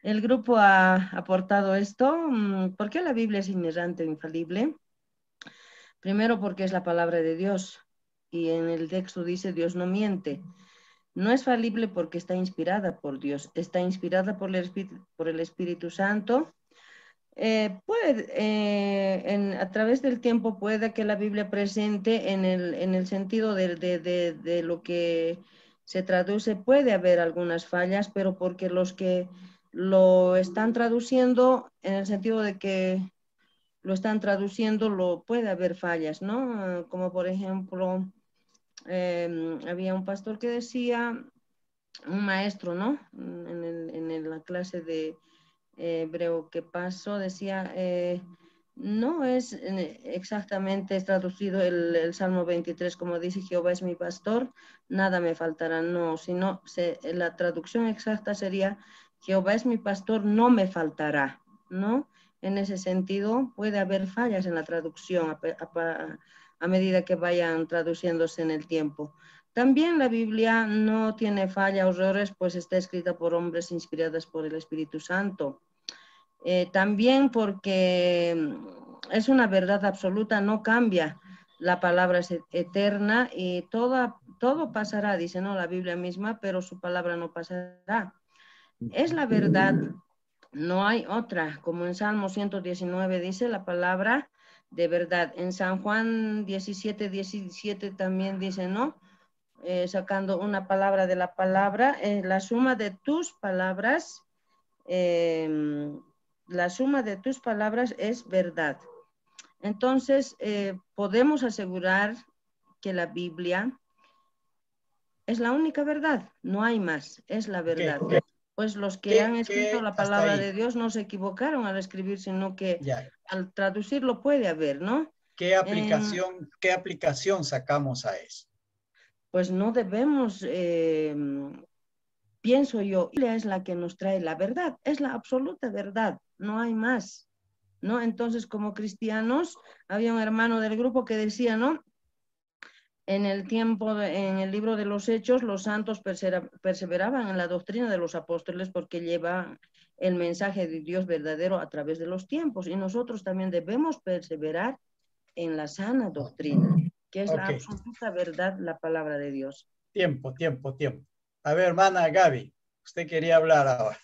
el grupo ha aportado esto. ¿Por qué la Biblia es inerrante o infalible? Primero porque es la palabra de Dios. Y en el texto dice, Dios no miente. No es falible porque está inspirada por Dios. Está inspirada por el Espíritu Santo. A través del tiempo puede que la Biblia presente en el sentido de lo que se traduce, puede haber algunas fallas, pero porque los que lo están traduciendo, en el sentido de que lo están traduciendo, puede haber fallas, ¿no? Como por ejemplo, había un pastor que decía, un maestro, ¿no? En la clase de hebreo que pasó, decía, no es exactamente traducido el Salmo 23 como dice, Jehová es mi pastor, nada me faltará, no, sino la traducción exacta sería, Jehová es mi pastor, no me faltará, ¿no? En ese sentido, puede haber fallas en la traducción a medida que vayan traduciéndose en el tiempo. También la Biblia no tiene falla o errores, pues está escrita por hombres inspirados por el Espíritu Santo. También porque es una verdad absoluta, no cambia. La palabra es eterna y todo pasará, dice, ¿no? La Biblia misma, pero su palabra no pasará. Es la verdad, no hay otra. Como en Salmo 119 dice la palabra de verdad. En San Juan 17 también dice, ¿no? Sacando una palabra de la palabra, la suma de tus palabras, es verdad. Entonces, podemos asegurar que la Biblia es la única verdad, no hay más, es la verdad. Pues los que han escrito la palabra de Dios no se equivocaron al escribir, sino que al traducirlo puede haber, ¿no? ¿Qué aplicación sacamos a eso? Pues no debemos, pienso yo, es la que nos trae la verdad, es la absoluta verdad, no hay más, ¿no? Entonces, como cristianos, había un hermano del grupo que decía, ¿no? En el tiempo, en el libro de los Hechos, los santos perseveraban en la doctrina de los apóstoles porque llevan el mensaje de Dios verdadero a través de los tiempos. Y nosotros también debemos perseverar en la sana doctrina, que es la absoluta verdad, la palabra de Dios. Tiempo. A ver, hermana Gaby, usted quería hablar ahora.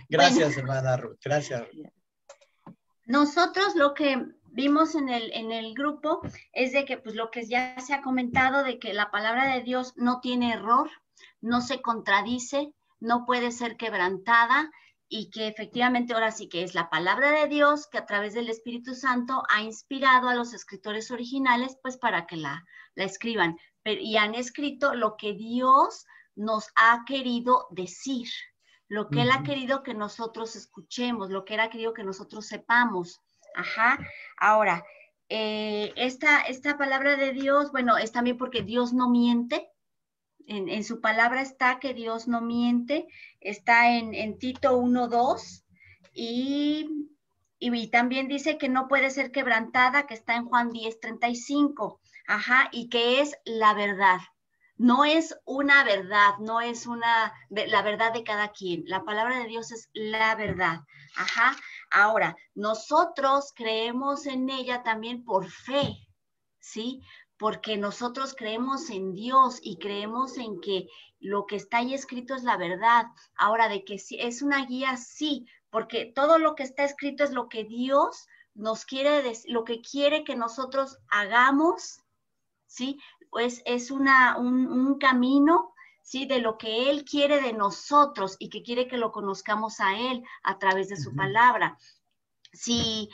Gracias, bueno, hermana Ruth. Gracias. Nosotros lo que vimos en el grupo es de que, pues lo que ya se ha comentado, de que la palabra de Dios no tiene error, no se contradice, no puede ser quebrantada, y que efectivamente ahora sí que es la palabra de Dios que a través del Espíritu Santo ha inspirado a los escritores originales, pues para que la escriban, y han escrito lo que Dios nos ha querido decir, lo que Él ha querido que nosotros escuchemos, lo que Él ha querido que nosotros sepamos. Ajá. Ahora, esta palabra de Dios, bueno, es también porque Dios no miente. En su palabra está que Dios no miente. Está en Tito 1:2 y también dice que no puede ser quebrantada, que está en Juan 10:35. Ajá, y que es la verdad. No es una verdad, no es la verdad de cada quien. La palabra de Dios es la verdad. Ajá. Ahora, nosotros creemos en ella también por fe, ¿sí? Porque nosotros creemos en Dios y creemos en que lo que está ahí escrito es la verdad. Ahora, de que sí, es una guía, sí, porque todo lo que está escrito es lo que Dios nos quiere decir, lo que quiere que nosotros hagamos, ¿sí? Pues es un camino, ¿sí? De lo que Él quiere de nosotros y que quiere que lo conozcamos a Él a través de su palabra. Sí,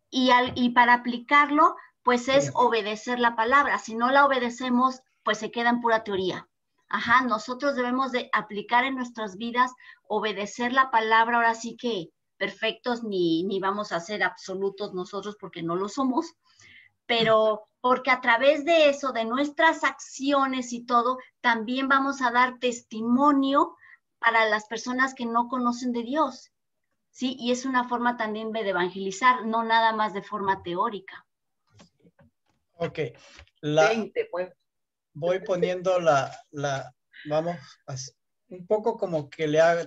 y para aplicarlo, pues es obedecer la palabra. Si no la obedecemos, pues se queda en pura teoría. Ajá, nosotros debemos de aplicar en nuestras vidas, obedecer la palabra. Ahora sí que perfectos ni vamos a ser absolutos nosotros porque no lo somos, pero porque a través de eso, de nuestras acciones y todo, también vamos a dar testimonio para las personas que no conocen de Dios, ¿sí? Y es una forma también de evangelizar, no nada más de forma teórica. Ok. 20, pues. Voy poniendo vamos, un poco como que le hago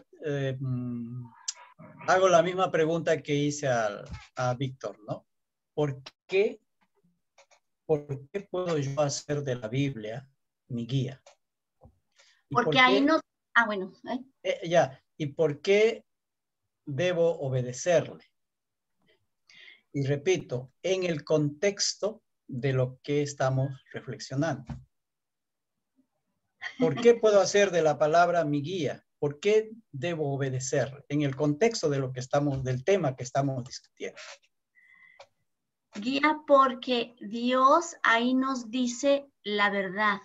la misma pregunta que hice a Víctor, ¿no? ¿Por qué puedo yo hacer de la Biblia mi guía? Porque ahí nos... Ah, bueno. ¿Y por qué debo obedecerle? Y repito, en el contexto de lo que estamos reflexionando. ¿Por qué puedo hacer de la palabra mi guía? ¿Por qué debo obedecerle? En el contexto de del tema que estamos discutiendo. Guía porque Dios ahí nos dice la verdad.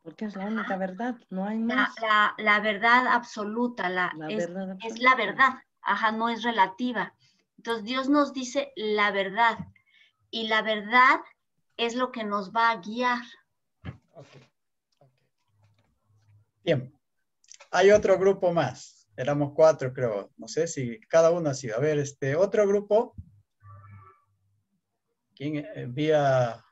Porque es la única verdad, no hay más. La verdad absoluta, es la verdad, ajá, no es relativa. Entonces Dios nos dice la verdad y la verdad es lo que nos va a guiar. Okay. Bien, hay otro grupo más, éramos 4 creo, no sé si cada uno ha sido. A ver, otro grupo, ¿quién vía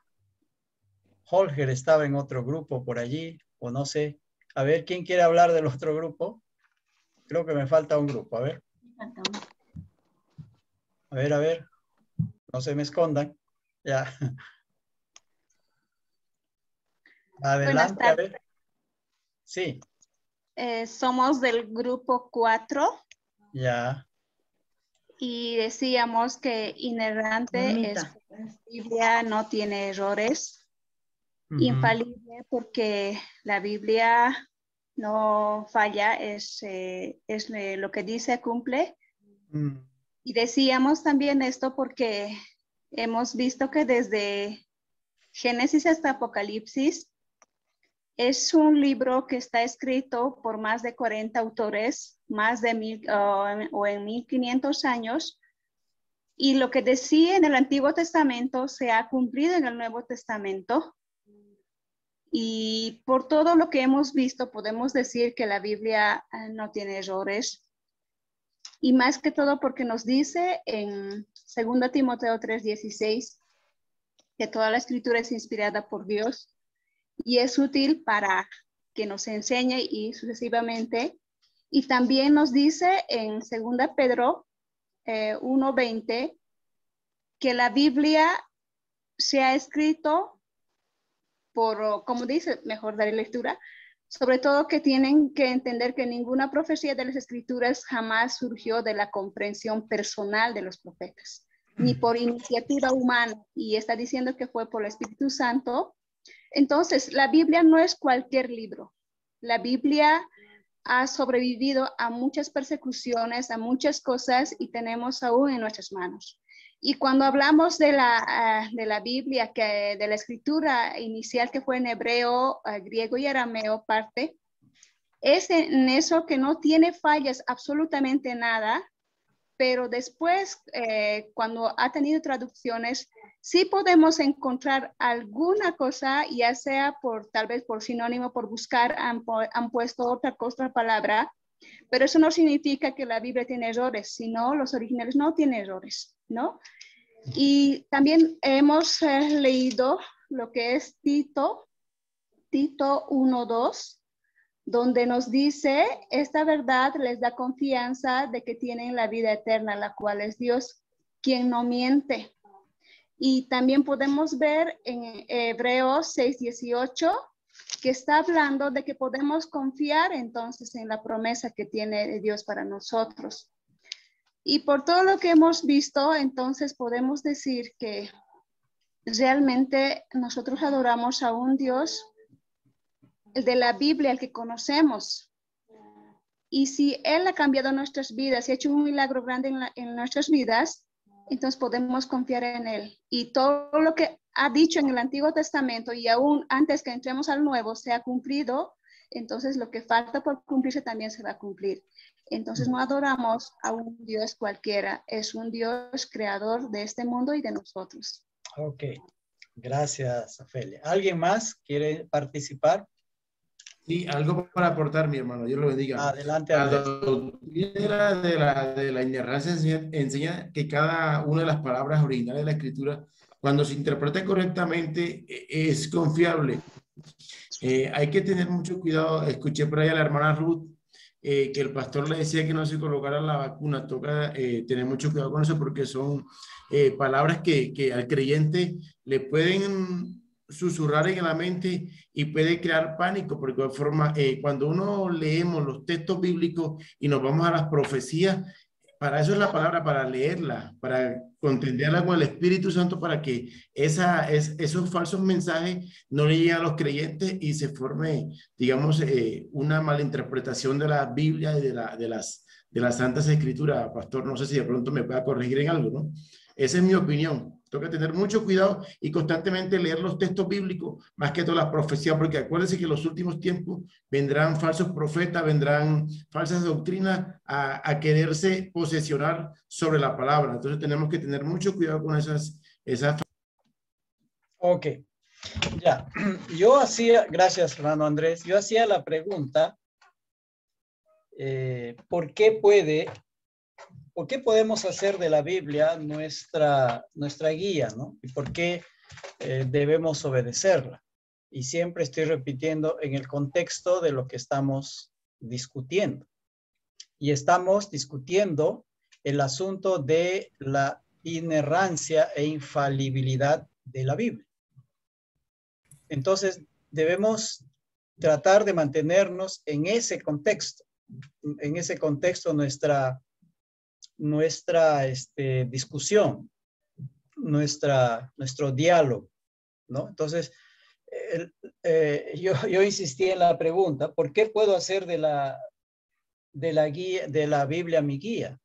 Holger estaba en otro grupo por allí? O no sé, a ver, ¿quién quiere hablar del otro grupo? Creo que me falta un grupo, a ver. A ver, no se me escondan, ya. Adelante, a ver. Sí. Somos del grupo 4. Ya. Y decíamos que inerrante es que la Biblia no tiene errores. Infalible porque la Biblia no falla, es lo que dice, cumple. Y decíamos también esto porque hemos visto que desde Génesis hasta Apocalipsis es un libro que está escrito por más de 40 autores, más de 1500 años. Y lo que decía en el Antiguo Testamento se ha cumplido en el Nuevo Testamento. Y por todo lo que hemos visto, podemos decir que la Biblia no tiene errores. Y más que todo porque nos dice en 2 Timoteo 3:16 que toda la escritura es inspirada por Dios y es útil para que nos enseñe y sucesivamente. Y también nos dice en 2 Pedro 1:20 que la Biblia se ha escrito por, como dice, mejor daré lectura, sobre todo que tienen que entender que ninguna profecía de las Escrituras jamás surgió de la comprensión personal de los profetas, ni por iniciativa humana, y está diciendo que fue por el Espíritu Santo. Entonces, la Biblia no es cualquier libro. La Biblia ha sobrevivido a muchas persecuciones, a muchas cosas, y tenemos aún en nuestras manos. Y cuando hablamos de la Biblia, de la escritura inicial que fue en hebreo, griego y arameo parte, es en eso que no tiene fallas absolutamente nada, pero después, cuando ha tenido traducciones, sí podemos encontrar alguna cosa, ya sea tal vez por sinónimo, por buscar, han puesto otra palabra, pero eso no significa que la Biblia tiene errores, sino los originales no tienen errores, ¿no? Y también hemos leído lo que es Tito 1:2, donde nos dice, esta verdad les da confianza de que tienen la vida eterna, la cual es Dios, quien no miente. Y también podemos ver en Hebreos 6:18, que está hablando de que podemos confiar entonces en la promesa que tiene Dios para nosotros. Y por todo lo que hemos visto, entonces podemos decir que realmente nosotros adoramos a un Dios, el de la Biblia, el que conocemos. Y si Él ha cambiado nuestras vidas y ha hecho un milagro grande en nuestras vidas, entonces podemos confiar en Él. Y todo lo que ha dicho en el Antiguo Testamento y aún antes que entremos al Nuevo se ha cumplido, entonces lo que falta por cumplirse también se va a cumplir. Entonces no adoramos a un Dios cualquiera, es un Dios creador de este mundo y de nosotros. Ok, gracias, Ofelia. ¿Alguien más quiere participar? Sí, algo para aportar, mi hermano, Dios lo bendiga. Adelante, La Andrés. doctrina de la inerrancia enseña que cada una de las palabras originales de la Escritura, cuando se interpreta correctamente, es confiable. Hay que tener mucho cuidado. Escuché por ahí a la hermana Ruth que el pastor le decía que no se colocara la vacuna. Toca tener mucho cuidado con eso porque son palabras que al creyente le pueden susurrar en la mente y puede crear pánico, porque de igual forma, cuando uno leemos los textos bíblicos y nos vamos a las profecías, para eso es la palabra, para leerla, para contenderla con el Espíritu Santo, para que esos falsos mensajes no le lleguen a los creyentes y se forme, digamos, una malinterpretación de la Biblia y de las Santas Escrituras. Pastor, no sé si de pronto me pueda corregir en algo, ¿no? Esa es mi opinión. Toca tener mucho cuidado y constantemente leer los textos bíblicos, más que todas las profecías, porque acuérdense que en los últimos tiempos vendrán falsos profetas, vendrán falsas doctrinas a quererse posesionar sobre la palabra. Entonces tenemos que tener mucho cuidado con esas. Ok, ya. Gracias, hermano Andrés, yo hacía la pregunta, ¿por qué podemos hacer de la Biblia nuestra guía, ¿no? ¿Y por qué debemos obedecerla? Y siempre estoy repitiendo en el contexto de lo que estamos discutiendo. Y estamos discutiendo el asunto de la inerrancia e infalibilidad de la Biblia. Entonces, debemos tratar de mantenernos en ese contexto. En ese contexto nuestra discusión, nuestro diálogo, ¿no? Entonces, yo insistí en la pregunta, ¿por qué puedo hacer de la Biblia mi guía?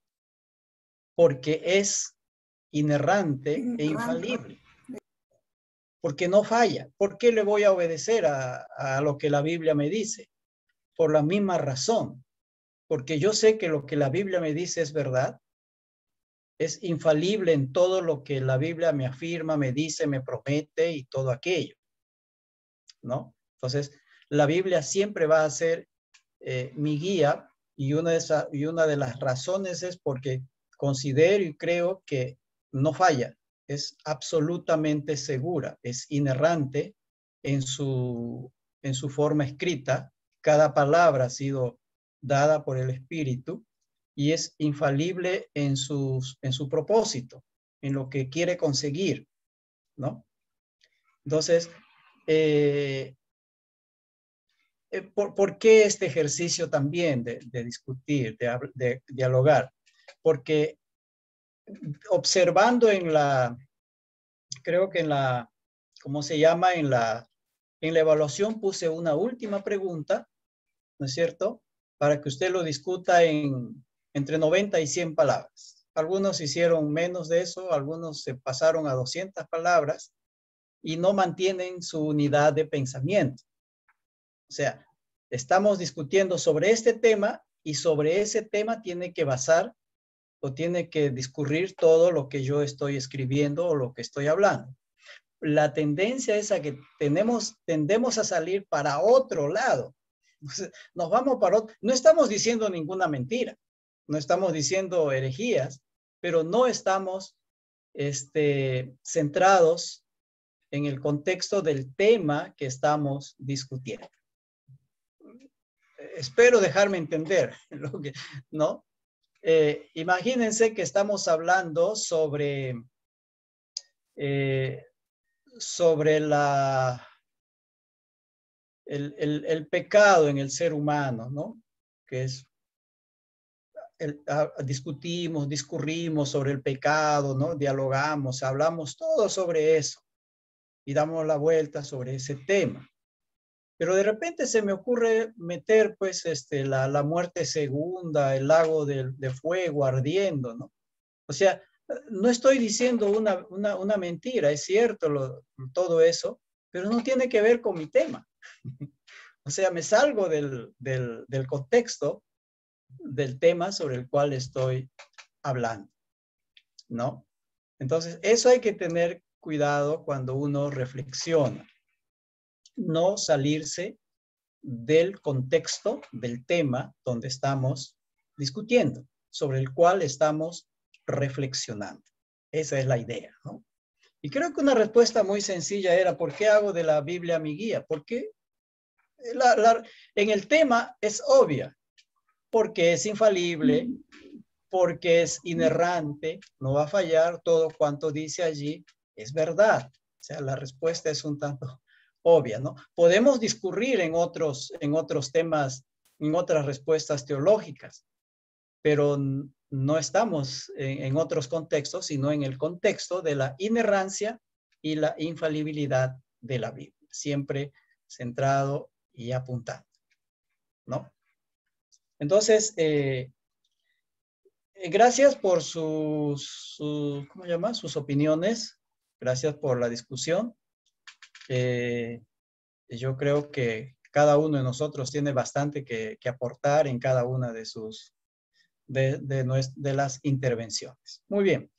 porque es inerrante e infalible. Porque no falla. ¿Por qué le voy a obedecer a lo que la Biblia me dice? Por la misma razón. Porque yo sé que lo que la Biblia me dice es verdad. Es infalible en todo lo que la Biblia me afirma, me dice, me promete y todo aquello, ¿no? Entonces, la Biblia siempre va a ser mi guía, y una de las razones es porque considero y creo que no falla, es absolutamente segura, es inerrante en su forma escrita. Cada palabra ha sido dada por el Espíritu y es infalible en su propósito, en lo que quiere conseguir, ¿no? Entonces, ¿por qué este ejercicio también de discutir, de dialogar? Porque observando creo que ¿cómo se llama? En la evaluación puse una última pregunta, ¿no es cierto? Para que usted lo discuta entre 90 y 100 palabras. Algunos hicieron menos de eso, algunos se pasaron a 200 palabras y no mantienen su unidad de pensamiento. O sea, estamos discutiendo sobre este tema y sobre ese tema tiene que basar o tiene que discurrir todo lo que yo estoy escribiendo o lo que estoy hablando. La tendencia es a que tendemos a salir para otro lado. Nos vamos para otro. No estamos diciendo ninguna mentira, no estamos diciendo herejías, pero no estamos centrados en el contexto del tema que estamos discutiendo. Espero dejarme entender, ¿no? Imagínense que estamos hablando sobre el pecado en el ser humano, ¿no? Que es, discurrimos sobre el pecado, ¿no? Dialogamos, hablamos todo sobre eso y damos la vuelta sobre ese tema. Pero de repente se me ocurre meter, pues, la muerte segunda, el lago de fuego ardiendo, ¿no? O sea, no estoy diciendo una mentira, es cierto todo eso, pero no tiene que ver con mi tema. O sea, me salgo del contexto del tema sobre el cual estoy hablando, ¿no? Entonces, eso hay que tener cuidado cuando uno reflexiona. No salirse del contexto del tema donde estamos discutiendo, sobre el cual estamos reflexionando. Esa es la idea, ¿no? Y creo que una respuesta muy sencilla era, ¿por qué hago de la Biblia mi guía? Porque en el tema es obvia, porque es infalible, porque es inerrante, no va a fallar, todo cuanto dice allí es verdad. O sea, la respuesta es un tanto obvia, ¿no? Podemos discurrir en otros temas, en otras respuestas teológicas, pero no estamos en otros contextos, sino en el contexto de la inerrancia y la infalibilidad de la Biblia, siempre centrado y apuntando, ¿no? Entonces, gracias por sus opiniones, gracias por la discusión. Yo creo que cada uno de nosotros tiene bastante que aportar en cada una de las intervenciones. Muy bien.